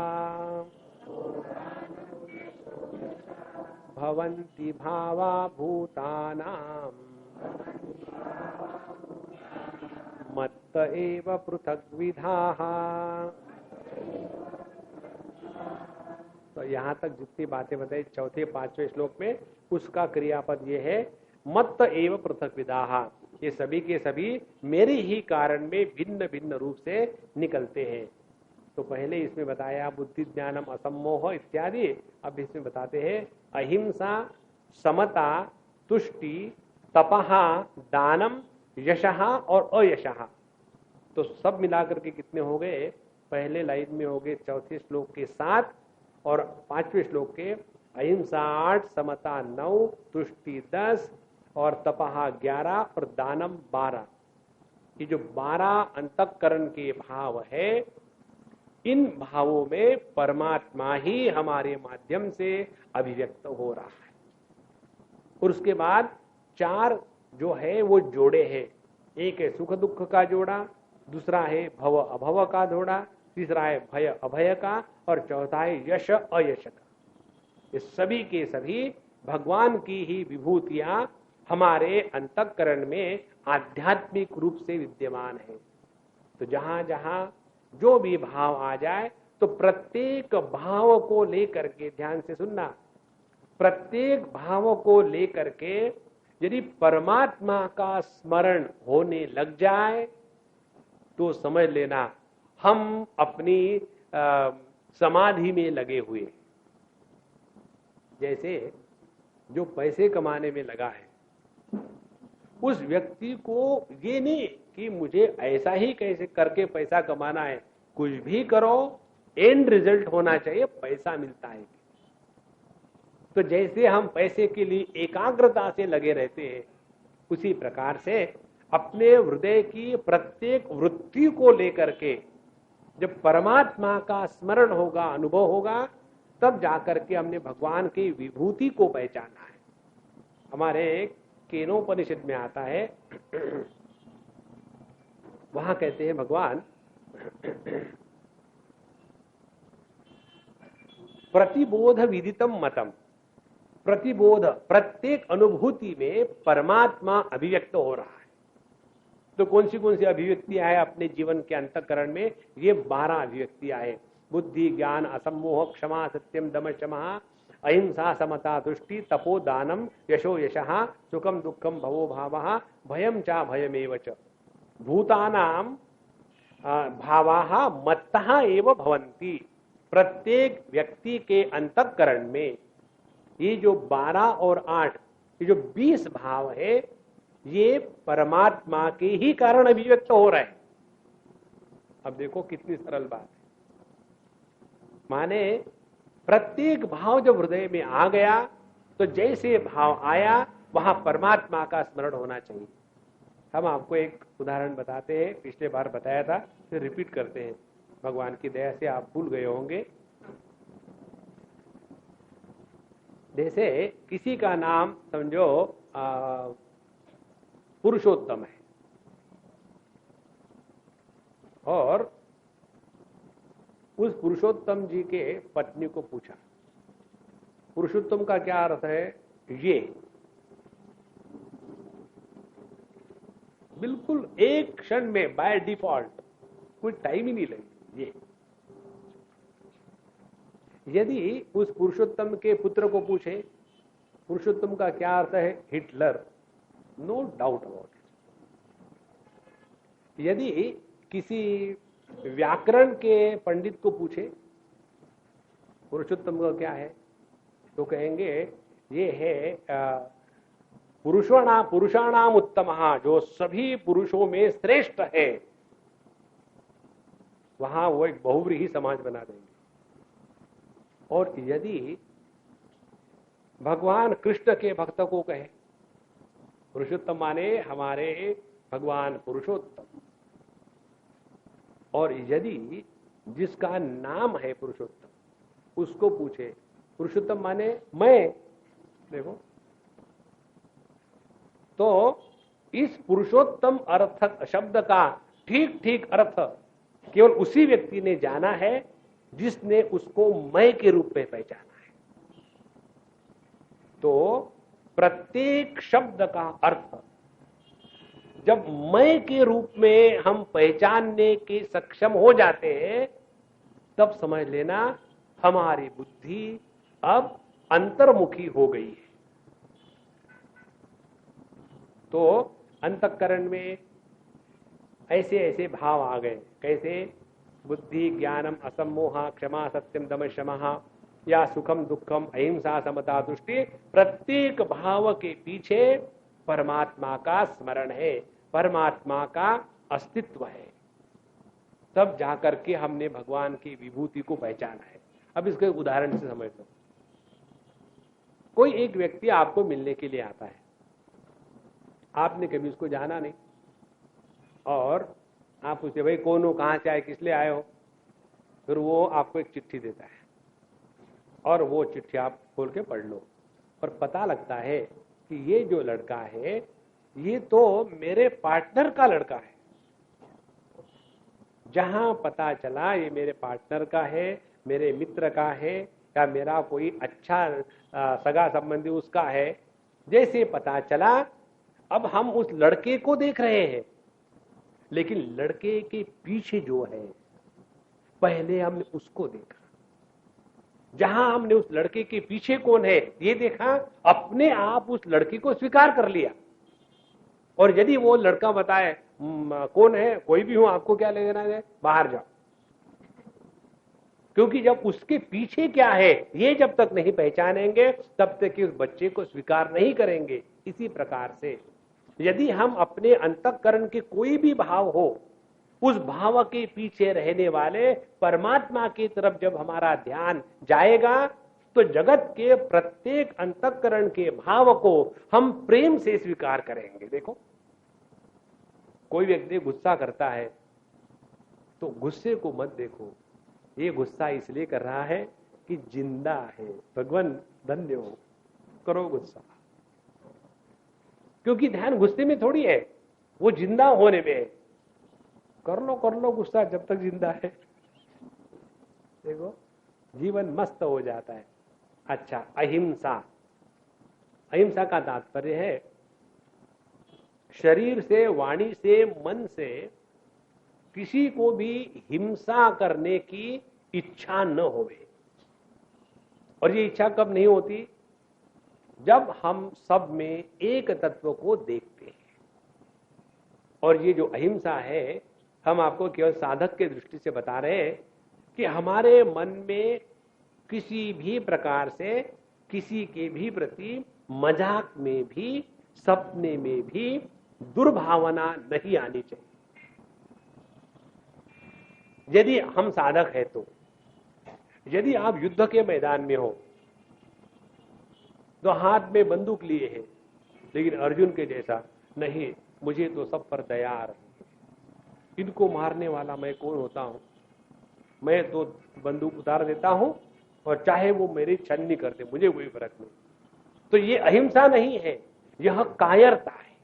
भवन्ति भावा भूतानां मत्त एव पृथग्विधाः। तो यहाँ तक जितनी बातें बताई 4-5वें श्लोक में, उसका क्रियापद ये है मत्त एव पृथग्विधाः। ये सभी के सभी मेरे ही कारण में भिन्न भिन्न रूप से निकलते हैं। तो पहले इसमें बताया बुद्धि ज्ञानम असम्मोह इत्यादि। अब इसमें बताते हैं अहिंसा समता तुष्टि तपहा दानम यशः और अयशः। तो सब मिलाकर के कितने हो गए? पहले लाइन में हो गए 4थे श्लोक के 7 और 5वें श्लोक के अहिंसा 8, समता 9, तुष्टि 10 और तपहा 11 और दानम 12। ये जो 12 अंतःकरण के भाव है, इन भावों में परमात्मा ही हमारे माध्यम से अभिव्यक्त हो रहा है। और उसके बाद 4 जो है वो जोड़े हैं। एक है सुख दुख का जोड़ा, दूसरा है भव अभव का जोड़ा, तीसरा है भय अभय का, और चौथा है यश अयश का। ये सभी के सभी भगवान की ही विभूतियां हमारे अंतःकरण में आध्यात्मिक रूप से विद्यमान है। तो जहां जहां जो भी भाव आ जाए तो प्रत्येक भाव को लेकर के, ध्यान से सुनना, प्रत्येक भाव को लेकर के यदि परमात्मा का स्मरण होने लग जाए तो समझ लेना हम अपनी समाधि में लगे हुए। जैसे जो पैसे कमाने में लगा है, उस व्यक्ति को ये नहीं कि मुझे ऐसा ही कैसे करके पैसा कमाना है, कुछ भी करो एंड रिजल्ट होना चाहिए, पैसा मिलता है। तो जैसे हम पैसे के लिए एकाग्रता से लगे रहते हैं, उसी प्रकार से अपने हृदय की प्रत्येक वृत्ति को लेकर के जब परमात्मा का स्मरण होगा, अनुभव होगा, तब जाकर के हमने भगवान की विभूति को पहचाना है। हमारे केनोपनिषद में आता है, वहां कहते हैं भगवान प्रतिबोध विदितम मतम, प्रतिबोध प्रत्येक अनुभूति में परमात्मा अभिव्यक्त हो रहा है। तो कौन सी अभिव्यक्तियां है अपने जीवन के अंतःकरण में? ये 12 अभिव्यक्तियां है। बुद्धि, ज्ञान, असम्मोह, क्षमा, सत्यम, दम, शमः, अहिंसा, समता, तुष्टि, तपो, दानम, यशो, यशः, सुखम, दुःखम, भवो, भावः, भयम च भयमेव च। भूतानाम भावाः मत्तः एव भवन्ति। प्रत्येक व्यक्ति के अंतःकरण में ये जो 12 और 8, ये जो 20 भाव है, ये परमात्मा के ही कारण अभिव्यक्त हो रहे हैं। अब देखो कितनी सरल बात है। माने प्रत्येक भाव जब हृदय में आ गया तो जैसे भाव आया वहां परमात्मा का स्मरण होना चाहिए। हम आपको एक उदाहरण बताते हैं, पिछले बार बताया था, फिर रिपीट करते हैं। भगवान की दया से आप भूल गए होंगे। जैसे किसी का नाम समझो पुरुषोत्तम है, और उस पुरुषोत्तम जी के पत्नी को पूछा, पुरुषोत्तम का क्या अर्थ है? ये बिल्कुल एक क्षण में बाय डिफॉल्ट, कोई टाइम ही नहीं लगे। ये यदि उस पुरुषोत्तम के पुत्र को पूछे पुरुषोत्तम का क्या अर्थ है? Hitler, no doubt about it. यदि किसी व्याकरण के पंडित को पूछे पुरुषोत्तम का क्या है, तो कहेंगे ये है पुरुषाणाम उत्तमः, जो सभी पुरुषों में श्रेष्ठ है। वहां वो एक बहुव्रीहि समाज बना देंगे। और यदि भगवान कृष्ण के भक्त को कहे पुरुषोत्तम, माने हमारे भगवान पुरुषोत्तम, और यदि जिसका नाम है पुरुषोत्तम उसको पूछे पुरुषोत्तम माने मैं, देखो, तो इस पुरुषोत्तम अर्थ शब्द का ठीक ठीक अर्थ केवल उसी व्यक्ति ने जाना है जिसने उसको मैं के रूप में पहचाना है। तो प्रत्येक शब्द का अर्थ जब मैं के रूप में हम पहचानने के सक्षम हो जाते हैं, तब समझ लेना हमारी बुद्धि अब अंतर्मुखी हो गई है। तो अंतःकरण में ऐसे ऐसे भाव आ गए। कैसे? बुद्धि, ज्ञानम, असम्मोह, क्षमा, सत्यम, दम, शमः, या सुखम, दुखम, अहिंसा, समता, तुष्टि। प्रत्येक भाव के पीछे परमात्मा का स्मरण है, परमात्मा का अस्तित्व है। तब जाकर के हमने भगवान की विभूति को पहचाना है। अब इसके उदाहरण से समझ लो। कोई एक व्यक्ति आपको मिलने के लिए आता है, आपने कभी उसको जाना नहीं, और आप पूछे भाई कौन हो, कहाँ से आए, किस लिए आए हो, फिर वो आपको एक चिट्ठी देता है और वो चिट्ठी आप खोल के पढ़ लो और पता लगता है कि ये जो लड़का है ये तो मेरे पार्टनर का लड़का है। जहां पता चला ये मेरे पार्टनर का है, मेरे मित्र का है, या मेरा कोई अच्छा सगा संबंधी उसका है, जैसे पता चला अब हम उस लड़के को देख रहे हैं, लेकिन लड़के के पीछे जो है पहले हमने उसको देखा। जहां हमने उस लड़के के पीछे कौन है ये देखा, अपने आप उस लड़के को स्वीकार कर लिया। और यदि वो लड़का बताए कौन है, कोई भी हो, आपको क्या लेना है, बाहर जाओ, क्योंकि जब उसके पीछे क्या है ये जब तक नहीं पहचानेंगे तब तक कि उस बच्चे को स्वीकार नहीं करेंगे। इसी प्रकार से यदि हम अपने अंतःकरण के कोई भी भाव हो, उस भाव के पीछे रहने वाले परमात्मा की तरफ जब हमारा ध्यान जाएगा तो जगत के प्रत्येक अंतःकरण के भाव को हम प्रेम से स्वीकार करेंगे। देखो, कोई व्यक्ति गुस्सा करता है तो गुस्से को मत देखो, ये गुस्सा इसलिए कर रहा है कि जिंदा है, भगवान धन्य हो, करो गुस्सा, क्योंकि ध्यान गुस्से में थोड़ी है, वो जिंदा होने में है। कर लो गुस्सा जब तक जिंदा है, देखो जीवन मस्त हो जाता है। अच्छा, अहिंसा, अहिंसा का तात्पर्य है शरीर से, वाणी से, मन से किसी को भी हिंसा करने की इच्छा न होवे। और ये इच्छा कब नहीं होती, जब हम सब में एक तत्व को देखते हैं। और ये जो अहिंसा है, हम आपको केवल साधक के दृष्टि से बता रहे हैं कि हमारे मन में किसी भी प्रकार से किसी के भी प्रति मजाक में भी, सपने में भी दुर्भावना नहीं आनी चाहिए। यदि हम साधक हैं तो, यदि आप युद्ध के मैदान में हो तो हाथ में बंदूक लिए हैं, लेकिन अर्जुन के जैसा नहीं, मुझे तो सब पर दया आ रही है, इनको मारने वाला मैं कौन होता हूं, मैं तो बंदूक उतार देता हूं और चाहे वो मेरी छन्नी कर दे, मुझे कोई फर्क नहीं। तो ये अहिंसा नहीं है, यह कायरता है।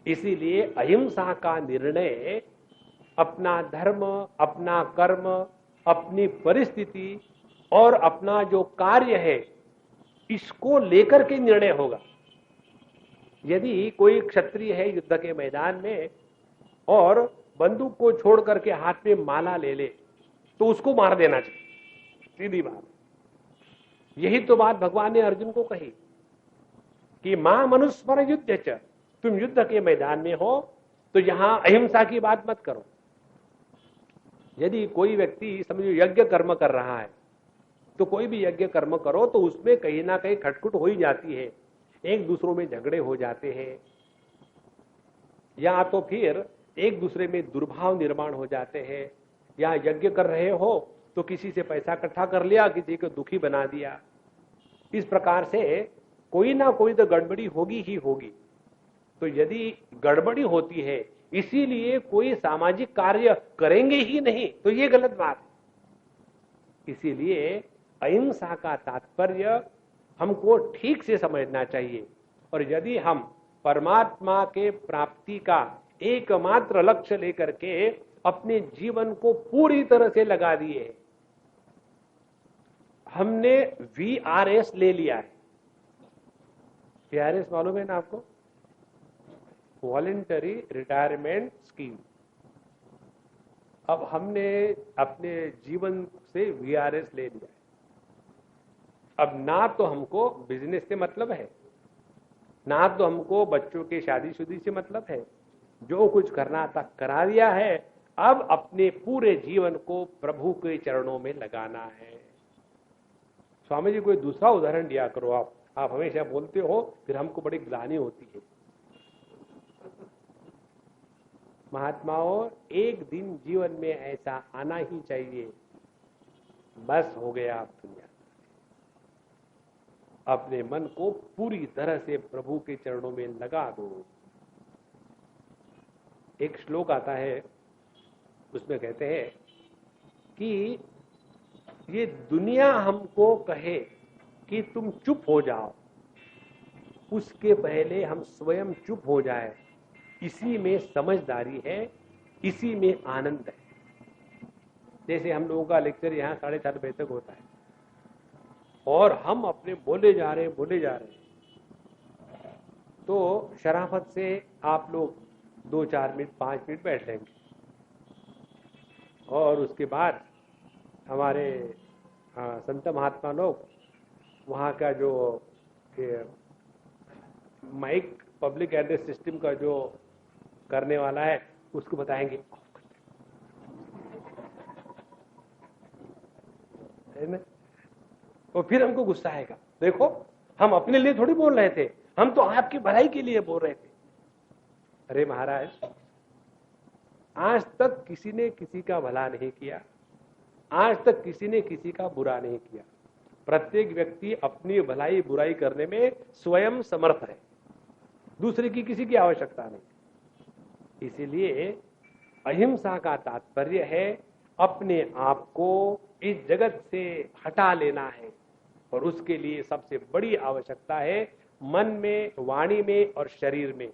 इसीलिए अहिंसा का निर्णय अपना धर्म, अपना कर्म, अपनी परिस्थिति और अपना जो कार्य है इसको लेकर के निर्णय होगा। यदि कोई क्षत्रिय है युद्ध के मैदान में और बंदूक को छोड़ करके हाथ में माला ले ले तो उसको मार देना चाहिए, सीधी बात। यही तो बात भगवान ने अर्जुन को कही कि मां मनुस्मर युद्ध च, तुम युद्ध के मैदान में हो तो यहां अहिंसा की बात मत करो। यदि कोई व्यक्ति समझो यज्ञ कर्म कर रहा है तो कोई भी यज्ञ कर्म करो तो उसमें कहीं ना कहीं खटखुट हो ही जाती है, एक दूसरों में झगड़े हो जाते हैं, या तो फिर एक दूसरे में दुर्भाव निर्माण हो जाते हैं, या यज्ञ कर रहे हो तो किसी से पैसा इकट्ठा कर लिया, किसी को दुखी बना दिया। इस प्रकार से कोई ना कोई तो गड़बड़ी होगी ही होगी। तो यदि गड़बड़ी होती है इसीलिए कोई सामाजिक कार्य करेंगे ही नहीं तो ये गलत बात है। इसीलिए अहिंसा का तात्पर्य हमको ठीक से समझना चाहिए। और यदि हम परमात्मा के प्राप्ति का एकमात्र लक्ष्य लेकर के अपने जीवन को पूरी तरह से लगा दिए, हमने VRS ले लिया है। VRS मालूम है ना आपको, वॉलेंटरी रिटायरमेंट स्कीम। अब हमने अपने जीवन से VRS ले लिया है। अब ना तो हमको बिजनेस से मतलब है, ना तो हमको बच्चों के शादीशुदी से मतलब है, जो कुछ करना था करा दिया है। अब अपने पूरे जीवन को प्रभु के चरणों में लगाना है। स्वामी जी कोई दूसरा उदाहरण दिया करो आप हमेशा बोलते हो, फिर हमको बड़ी ग्लानि होती है। महात्माओं, एक दिन जीवन में ऐसा आना ही चाहिए, बस हो गया आप दुनिया। अपने मन को पूरी तरह से प्रभु के चरणों में लगा दो। एक श्लोक आता है, उसमें कहते हैं कि ये दुनिया हमको कहे कि तुम चुप हो जाओ, उसके पहले हम स्वयं चुप हो जाए, इसी में समझदारी है, इसी में आनंद है। जैसे हम लोगों का लेक्चर यहाँ 4:30 बजे तक होता है और हम अपने बोले जा रहे हैं, तो शराफत से आप लोग 2-4 मिनट 5 मिनट बैठ लेंगे और उसके बाद हमारे संत महात्मा लोग वहाँ का जो माइक पब्लिक एड्रेस सिस्टम का जो करने वाला है उसको बताएंगे, है ना? और फिर हमको गुस्सा आएगा, देखो हम अपने लिए थोड़ी बोल रहे थे, हम तो आपकी भलाई के लिए बोल रहे थे। अरे महाराज, आज तक किसी ने किसी का भला नहीं किया, आज तक किसी ने किसी का बुरा नहीं किया। प्रत्येक व्यक्ति अपनी भलाई बुराई करने में स्वयं समर्थ है, दूसरे की किसी की आवश्यकता नहीं। इसीलिए अहिंसा का तात्पर्य है अपने आप को इस जगत से हटा लेना है, और उसके लिए सबसे बड़ी आवश्यकता है मन में, वाणी में और शरीर में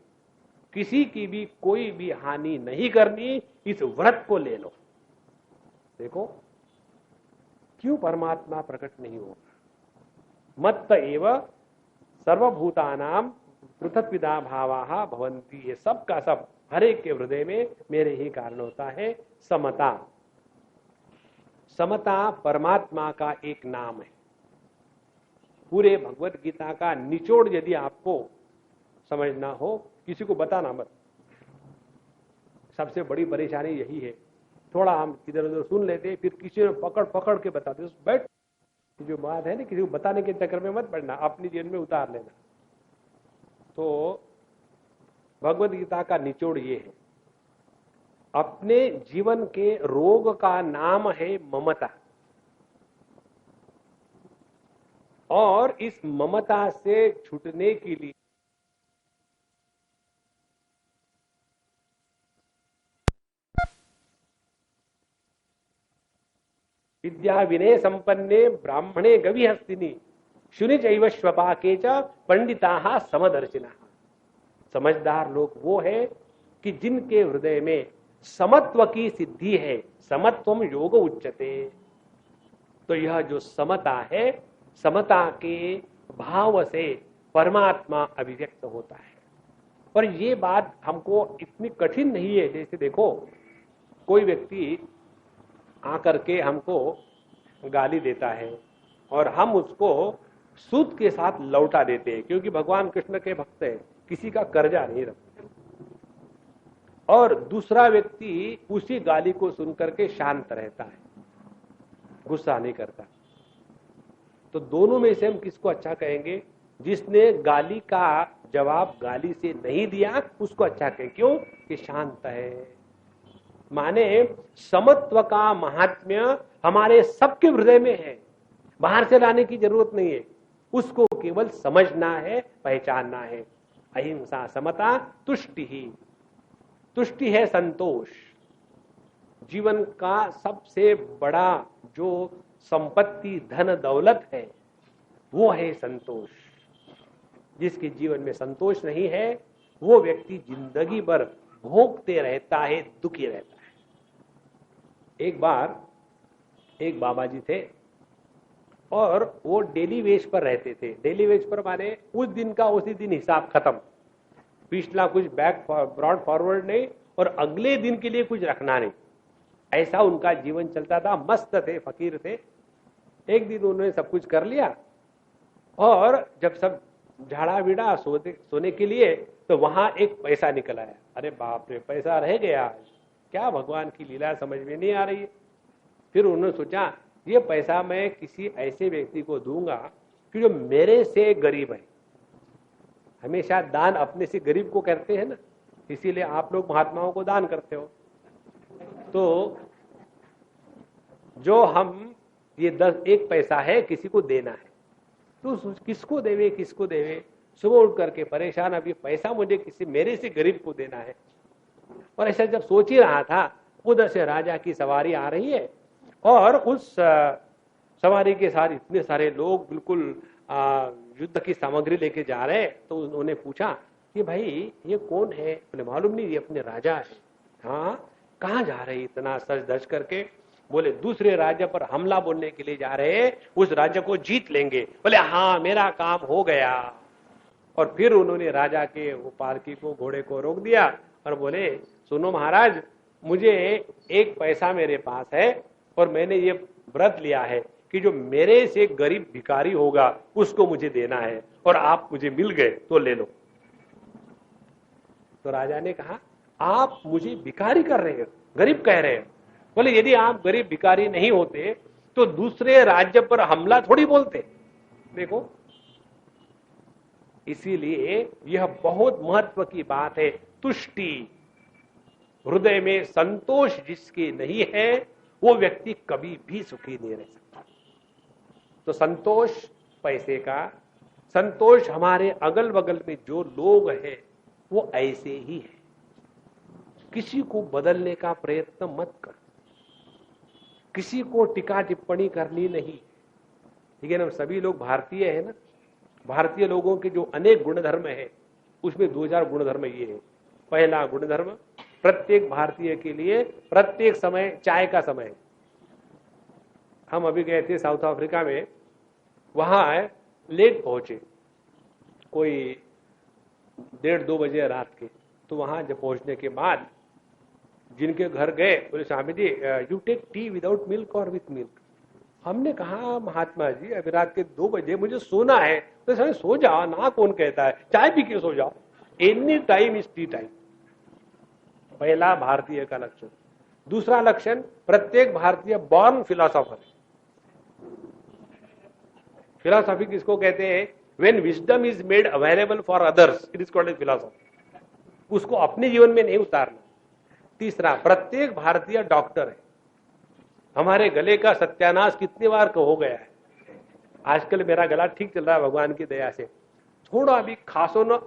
किसी की भी कोई भी हानि नहीं करनी। इस व्रत को ले लो। देखो क्यों परमात्मा प्रकट नहीं होगा। मत्त एव सर्वभूतानाम पृथक्विदा भावाः भवन्ति, ये सब का सब हर एक के हृदय में मेरे ही कारण होता है। समता, समता परमात्मा का एक नाम है। पूरे भगवत गीता का निचोड़ यदि आपको समझना हो, किसी को बताना मत। सबसे बड़ी परेशानी यही है, थोड़ा हम इधर उधर सुन लेते, फिर किसी ने पकड़ पकड़ के बताते, बैठ जो बात है ना, किसी को बताने के चक्कर में मत पड़ना, अपनी जीवन में उतार लेना। तो भगवत गीता का निचोड़ ये है, अपने जीवन के रोग का नाम है ममता, और इस ममता से छूटने के लिए विद्या विनय संपन्ने ब्राह्मणे गविहस्तिनि शुनि चैव श्वपाके च पंडिताः समदर्शिनः। समझदार लोग वो है कि जिनके हृदय में समत्व की सिद्धि है। समत्वम योग उच्यते। तो यह जो समता है, समता के भाव से परमात्मा अभिव्यक्त होता है। और ये बात हमको इतनी कठिन नहीं है। जैसे देखो, कोई व्यक्ति आकर के हमको गाली देता है और हम उसको सूद के साथ लौटा देते हैं, क्योंकि भगवान कृष्ण के भक्त हैं, किसी का कर्जा नहीं रखते। और दूसरा व्यक्ति उसी गाली को सुनकर के शांत रहता है, गुस्सा नहीं करता। तो दोनों में से हम किसको अच्छा कहेंगे? जिसने गाली का जवाब गाली से नहीं दिया उसको अच्छा कहें। क्यों? कि शांत है। माने समत्व का महात्म्य हमारे सबके हृदय में है, बाहर से लाने की जरूरत नहीं है, उसको केवल समझना है, पहचानना है। अहिंसा, समता, तुष्टि ही। तुष्टि है संतोष। जीवन का सबसे बड़ा जो संपत्ति, धन दौलत है, वो है संतोष। जिसके जीवन में संतोष नहीं है वो व्यक्ति जिंदगी भर भोगते रहता है, दुखी रहता है। एक बार एक बाबा जी थे और वो डेली वेज पर रहते थे। डेली वेज पर माने उस दिन का उसी दिन हिसाब खत्म, पिछला कुछ बैक ब्रॉड फॉरवर्ड नहीं और अगले दिन के लिए कुछ रखना नहीं। ऐसा उनका जीवन चलता था। मस्त थे, फकीर थे। एक दिन उन्होंने सब कुछ कर लिया और जब सब झाड़ा विड़ा सोने के लिए, तो वहां एक पैसा निकल आया। अरे बाप रे, पैसा रह गया, क्या भगवान की लीला समझ में नहीं आ रही है। फिर उन्होंने सोचा ये पैसा मैं किसी ऐसे व्यक्ति को दूंगा कि जो मेरे से गरीब है। हमेशा दान अपने से गरीब को करते हैं ना, इसीलिए आप लोग महात्माओं को दान करते हो। तो जो हम ये 1 पैसा है किसी को देना है, तो किसको देवे किसको देवे, सुबह उठ करके परेशान, अभी पैसा मुझे किसी मेरे से गरीब को देना है। और ऐसा जब सोच ही रहा था, उधर से राजा की सवारी आ रही है और उस सवारी के साथ इतने सारे लोग बिल्कुल युद्ध की सामग्री लेके जा रहे हैं। तो उन्होंने पूछा कि भाई ये कौन है? बोले मालूम नहीं, ये अपने राजा है। हाँ, कहाँ जा रहे इतना सज धज करके? बोले दूसरे राज्य पर हमला बोलने के लिए जा रहे हैं, उस राज्य को जीत लेंगे। बोले हाँ, मेरा काम हो गया। और फिर उन्होंने राजा के वो पालकी को, घोड़े को रोक दिया और बोले सुनो महाराज, मुझे एक पैसा मेरे पास है और मैंने ये व्रत लिया है कि जो मेरे से गरीब भिखारी होगा उसको मुझे देना है, और आप मुझे मिल गए तो ले लो। तो राजा ने कहा आप मुझे भिखारी कर रहे हो, गरीब कह रहे हो? बोले यदि आप गरीब भिखारी नहीं होते तो दूसरे राज्य पर हमला थोड़ी बोलते। देखो, इसीलिए यह बहुत महत्व की बात है। तुष्टि, हृदय में संतोष जिसके नहीं है वो व्यक्ति कभी भी सुखी नहीं रह सकता। तो संतोष पैसे का, संतोष हमारे अगल बगल में जो लोग हैं वो ऐसे ही है। किसी को बदलने का प्रयत्न मत कर, किसी को टिका टिप्पणी करनी नहीं। ठीक है ना? सभी लोग भारतीय है ना, भारतीय लोगों के जो अनेक गुणधर्म है उसमें 2000 गुणधर्म ये है। पहला गुणधर्म, प्रत्येक भारतीय के लिए प्रत्येक समय चाय का समय। हम अभी गए थे साउथ अफ्रीका में, वहां लेट पहुंचे, कोई 1:30-2 बजे रात के। तो वहां जब पहुंचने के बाद जिनके घर गए, बोले Swami ji you take tea without milk और विथ मिल्क। हमने कहा महात्मा जी अभी रात के 2 बजे मुझे सोना है। तो स्वामी सो जाओ ना, कौन कहता है, चाय पी के सो जाओ, any time is T time. पहला भारतीय का लक्षण। दूसरा लक्षण, प्रत्येक भारतीय बॉर्न फिलोसोफर है। फिलोसॉफी किसको कहते हैं? When wisdom is made available for others it is called as philosophy. उसको अपने जीवन में नहीं उतारना। तीसरा, प्रत्येक भारतीय डॉक्टर है। हमारे गले का सत्यानाश कितनी बार हो गया है। आजकल मेरा गला ठीक चल रहा है भगवान की दया से। थोड़ा भी खांसो न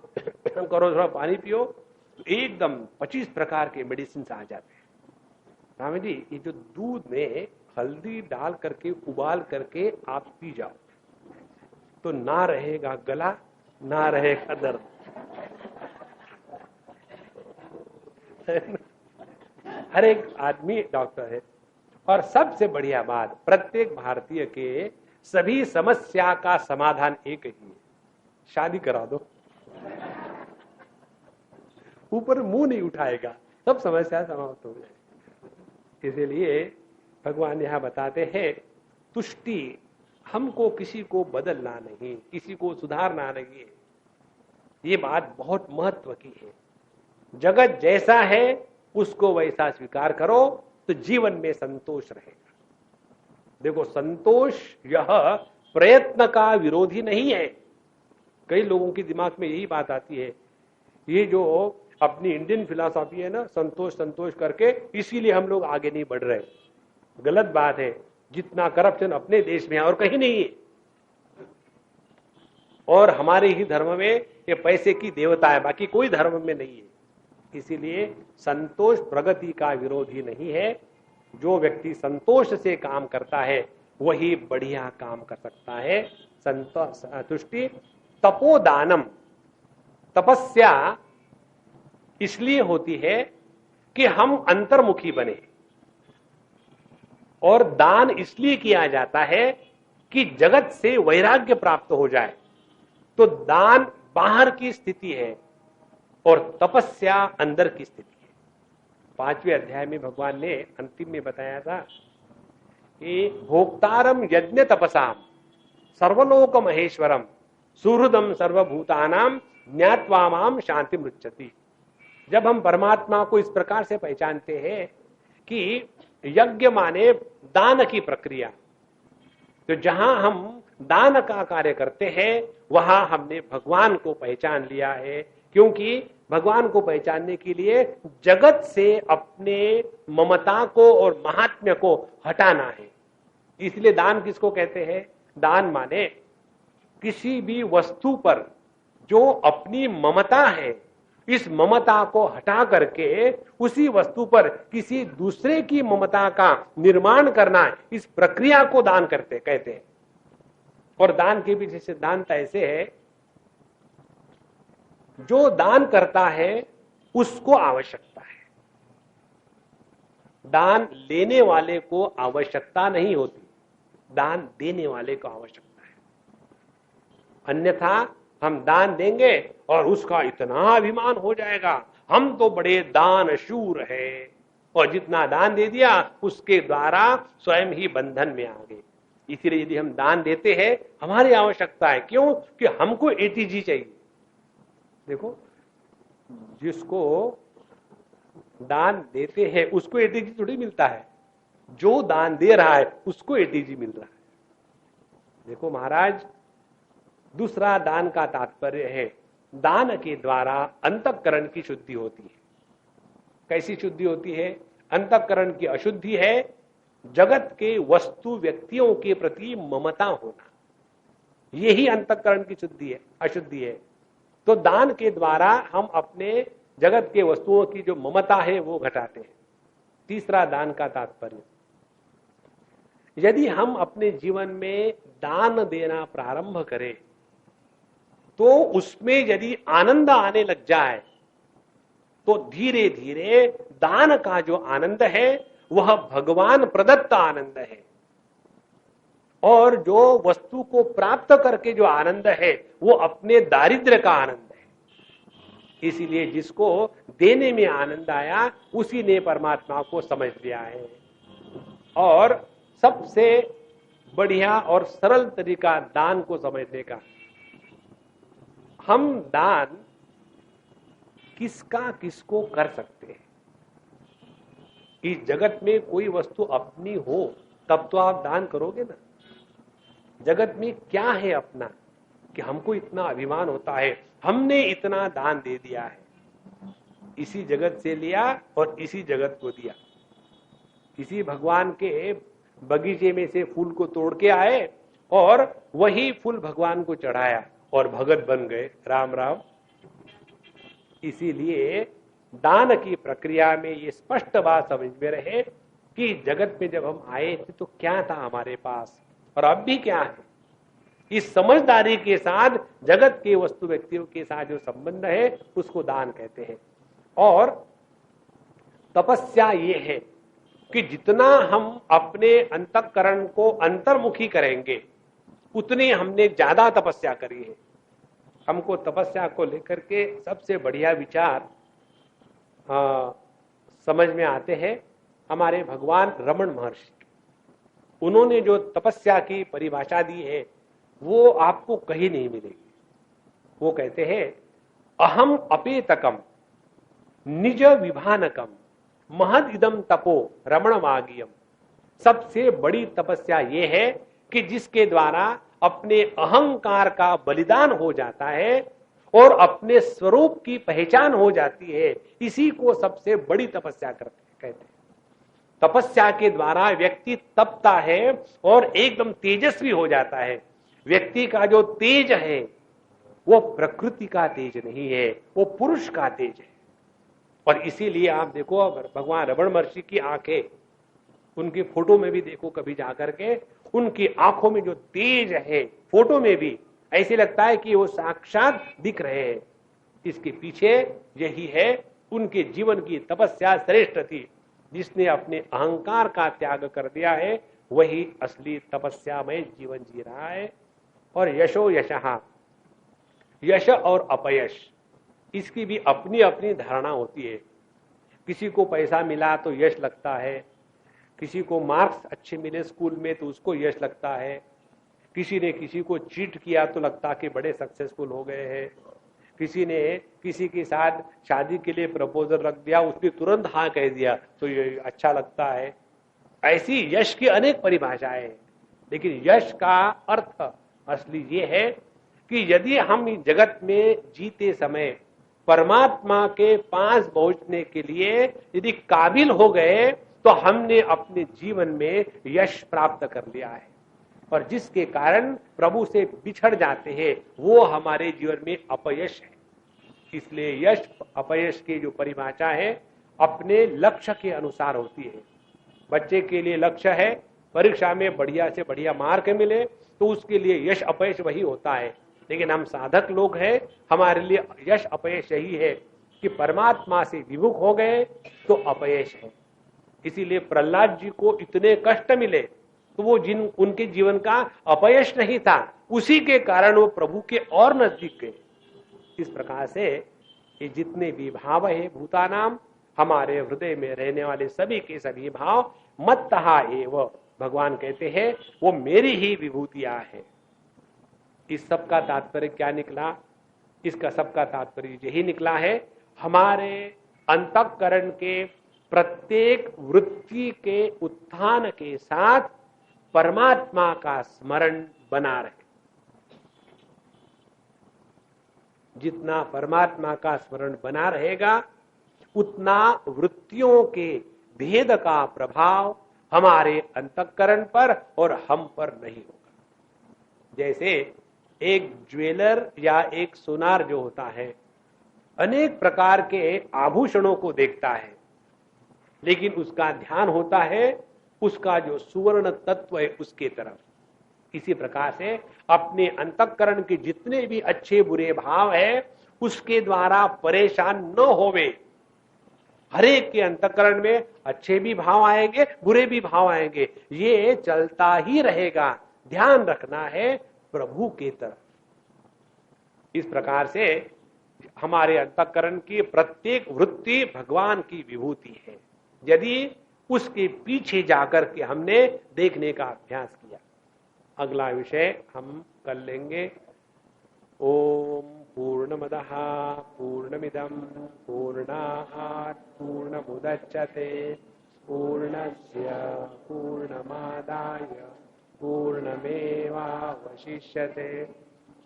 करो, थोड़ा पानी पियो, एकदम 25 प्रकार के मेडिसिन आ जाते हैं। स्वामी जी ये जो दूध में हल्दी डाल करके उबाल करके आप पी जाओ तो ना रहेगा गला, ना रहेगा दर्द। हर एक आदमी डॉक्टर है। और सबसे बढ़िया बात, प्रत्येक भारतीय के सभी समस्या का समाधान एक ही है, शादी करा दो। ऊपर मुंह नहीं उठाएगा, सब समस्या समाप्त हो जाए। इसीलिए भगवान यहां बताते हैं तुष्टि, हमको किसी को बदलना नहीं, किसी को सुधारना नहीं है। ये बात बहुत महत्व की है। जगत जैसा है उसको वैसा स्वीकार करो तो जीवन में संतोष रहेगा। देखो, संतोष यह प्रयत्न का विरोधी नहीं है। कई लोगों के दिमाग में यही बात आती है, ये जो अपनी इंडियन फिलॉसफी है ना, संतोष संतोष करके, इसीलिए हम लोग आगे नहीं बढ़ रहे। गलत बात है। जितना करप्शन अपने देश में है और कहीं नहीं है, और हमारे ही धर्म में ये पैसे की देवता है, बाकी कोई धर्म में नहीं है। इसीलिए संतोष प्रगति का विरोधी नहीं है। जो व्यक्ति संतोष से काम करता है वही बढ़िया काम कर सकता है। तुष्टि, तपोदानम, तपस्या इसलिए होती है कि हम अंतर्मुखी बने, और दान इसलिए किया जाता है कि जगत से वैराग्य प्राप्त हो जाए। तो दान बाहर की स्थिति है और तपस्या अंदर की स्थिति है। 5वें अध्याय में भगवान ने अंतिम में बताया था कि भोक्तारम यज्ञ तपसाम सर्वलोक महेश्वरम सुहृदम सर्वभूतानाम ज्ञात्वामाम शांति मृच्छति। जब हम परमात्मा को इस प्रकार से पहचानते हैं कि यज्ञ माने दान की प्रक्रिया, तो जहां हम दान का कार्य करते हैं वहां हमने भगवान को पहचान लिया है। क्योंकि भगवान को पहचानने के लिए जगत से अपने ममता को और महात्म्य को हटाना है। इसलिए दान किसको कहते हैं? दान माने किसी भी वस्तु पर जो अपनी ममता है, इस ममता को हटा करके उसी वस्तु पर किसी दूसरे की ममता का निर्माण करना, इस प्रक्रिया को दान करते कहते हैं। और दान के पीछे सिद्धांत ऐसे है, जो दान करता है उसको आवश्यकता है, दान लेने वाले को आवश्यकता नहीं होती, दान देने वाले को आवश्यकता है। अन्यथा हम दान देंगे और उसका इतना अभिमान हो जाएगा, हम तो बड़े दान शूर हैं, और जितना दान दे दिया उसके द्वारा स्वयं ही बंधन में आ गए। इसीलिए यदि हम दान देते हैं, हमारी आवश्यकता है, क्यों कि हमको एटीजी चाहिए। देखो, जिसको दान देते हैं उसको एटीजी थोड़ी मिलता है, जो दान दे रहा है उसको एटीजी मिल रहा है। देखो महाराज, दूसरा दान का तात्पर्य है, दान के द्वारा अंतःकरण की शुद्धि होती है। कैसी शुद्धि होती है? अंतःकरण की अशुद्धि है जगत के वस्तु व्यक्तियों के प्रति ममता होना, यही अंतःकरण की शुद्धि है, अशुद्धि है। तो दान के द्वारा हम अपने जगत के वस्तुओं की जो ममता है वो घटाते हैं। तीसरा दान का तात्पर्य, यदि हम अपने जीवन में दान देना प्रारंभ करें तो उसमें यदि आनंद आने लग जाए तो धीरे धीरे दान का जो आनंद है वह भगवान प्रदत्त आनंद है, और जो वस्तु को प्राप्त करके जो आनंद है वो अपने दारिद्र्य का आनंद है। इसीलिए जिसको देने में आनंद आया उसी ने परमात्मा को समझ लिया है। और सबसे बढ़िया और सरल तरीका दान को समझने का, हम दान किसका किसको कर सकते हैं। इस जगत में कोई वस्तु अपनी हो तब तो आप दान करोगे ना। जगत में क्या है अपना कि हमको इतना अभिमान होता है, हमने इतना दान दे दिया है, इसी जगत से लिया और इसी जगत को दिया। किसी भगवान के बगीचे में से फूल को तोड़ के आए और वही फूल भगवान को चढ़ाया और भगत बन गए। राम राम। इसीलिए दान की प्रक्रिया में ये स्पष्ट बात समझ में रहे कि जगत में जब हम आए थे तो क्या था हमारे पास और अब भी क्या है। इस समझदारी के साथ जगत के वस्तु व्यक्तियों के साथ जो संबंध है उसको दान कहते हैं। और तपस्या ये है कि जितना हम अपने अंतःकरण को अंतर्मुखी करेंगे उतने हमने ज्यादा तपस्या करी है। हमको तपस्या को लेकर के सबसे बढ़िया विचार समझ में आते हैं हमारे भगवान रमण महर्षि। उन्होंने जो तपस्या की परिभाषा दी है वो आपको कहीं नहीं मिलेगी। वो कहते हैं, अहम अपेतकम निज विभानकम महद इदम तपो रमण वागियम। सबसे बड़ी तपस्या ये है कि जिसके द्वारा अपने अहंकार का बलिदान हो जाता है और अपने स्वरूप की पहचान हो जाती है, इसी को सबसे बड़ी तपस्या कहते हैं। तपस्या के द्वारा व्यक्ति तपता है और एकदम तेजस्वी हो जाता है। व्यक्ति का जो तेज है वो प्रकृति का तेज नहीं है, वो पुरुष का तेज है। और इसीलिए आप देखो भगवान रमण महर्षि की आंखें, उनकी फोटो में भी देखो कभी जाकर के, उनकी आंखों में जो तेज है फोटो में भी ऐसे लगता है कि वो साक्षात दिख रहे हैं। इसके पीछे यही है, उनके जीवन की तपस्या श्रेष्ठ थी। जिसने अपने अहंकार का त्याग कर दिया है वही असली तपस्यामय जीवन जी रहा है। और यशो यशः, यश और अपयश, इसकी भी अपनी अपनी धारणा होती है। किसी को पैसा मिला तो यश लगता है, किसी को मार्क्स अच्छे मिले स्कूल में तो उसको यश लगता है, किसी ने किसी को चीट किया तो लगता कि बड़े सक्सेसफुल हो गए हैं, किसी ने किसी के साथ शादी के लिए प्रपोजल रख दिया, उसने तुरंत हाँ कह दिया तो ये अच्छा लगता है। ऐसी यश की अनेक परिभाषाएं हैं, लेकिन यश का अर्थ असली ये है कि यदि हम इस जगत में जीते समय परमात्मा के पास पहुंचने के लिए यदि काबिल हो गए तो हमने अपने जीवन में यश प्राप्त कर लिया है। और जिसके कारण प्रभु से बिछड़ जाते हैं वो हमारे जीवन में अपयश है। इसलिए यश अपयश की जो परिभाषा है अपने लक्ष्य के अनुसार होती है। बच्चे के लिए लक्ष्य है परीक्षा में बढ़िया से बढ़िया मार्क मिले, तो उसके लिए यश अपयश वही होता है। लेकिन हम साधक लोग हैं, हमारे लिए यश अपयश यही है कि परमात्मा से विमुख हो गए तो अपयश है। इसीलिए प्रहलाद जी को इतने कष्ट मिले तो वो उनके जीवन का अपयश नहीं था, उसी के कारण वो प्रभु के और नजदीक गए। इस प्रकार से ये जितने भी भाव है भूतानाम, हमारे हृदय में रहने वाले सभी के सभी भाव मत्तहा एव, भगवान कहते हैं वो मेरी ही विभूतियां है। इस सब का तात्पर्य क्या निकला? इसका सबका तात्पर्य यही निकला है, हमारे अंतःकरण के प्रत्येक वृत्ति के उत्थान के साथ परमात्मा का स्मरण बना रहे। जितना परमात्मा का स्मरण बना रहेगा उतना वृत्तियों के भेद का प्रभाव हमारे अंतःकरण पर और हम पर नहीं होगा। जैसे एक ज्वेलर या एक सोनार जो होता है अनेक प्रकार के आभूषणों को देखता है, लेकिन उसका ध्यान होता है उसका जो सुवर्ण तत्व है उसके तरफ। इसी प्रकार से अपने अंतःकरण के जितने भी अच्छे बुरे भाव है उसके द्वारा परेशान न होवे। हरेक के अंतःकरण में अच्छे भी भाव आएंगे, बुरे भी भाव आएंगे, ये चलता ही रहेगा। ध्यान रखना है प्रभु के तरफ। इस प्रकार से हमारे अंतःकरण की प्रत्येक वृत्ति भगवान की विभूति है, यदि उसके पीछे जाकर के हमने देखने का अभ्यास किया। अगला विषय हम कर लेंगे। ओम पूर्णमदः पूर्णमिदं पूर्णात् पूर्णमुदच्यते पूर्णस्य पूर्णमादाय पूर्णमेवावशिष्यते।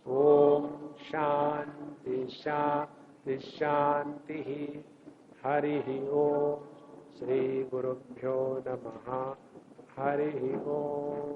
ओम शांति शांति शांति। हरि ओम। श्री गुरुभ्यो नमः। हरि ओम।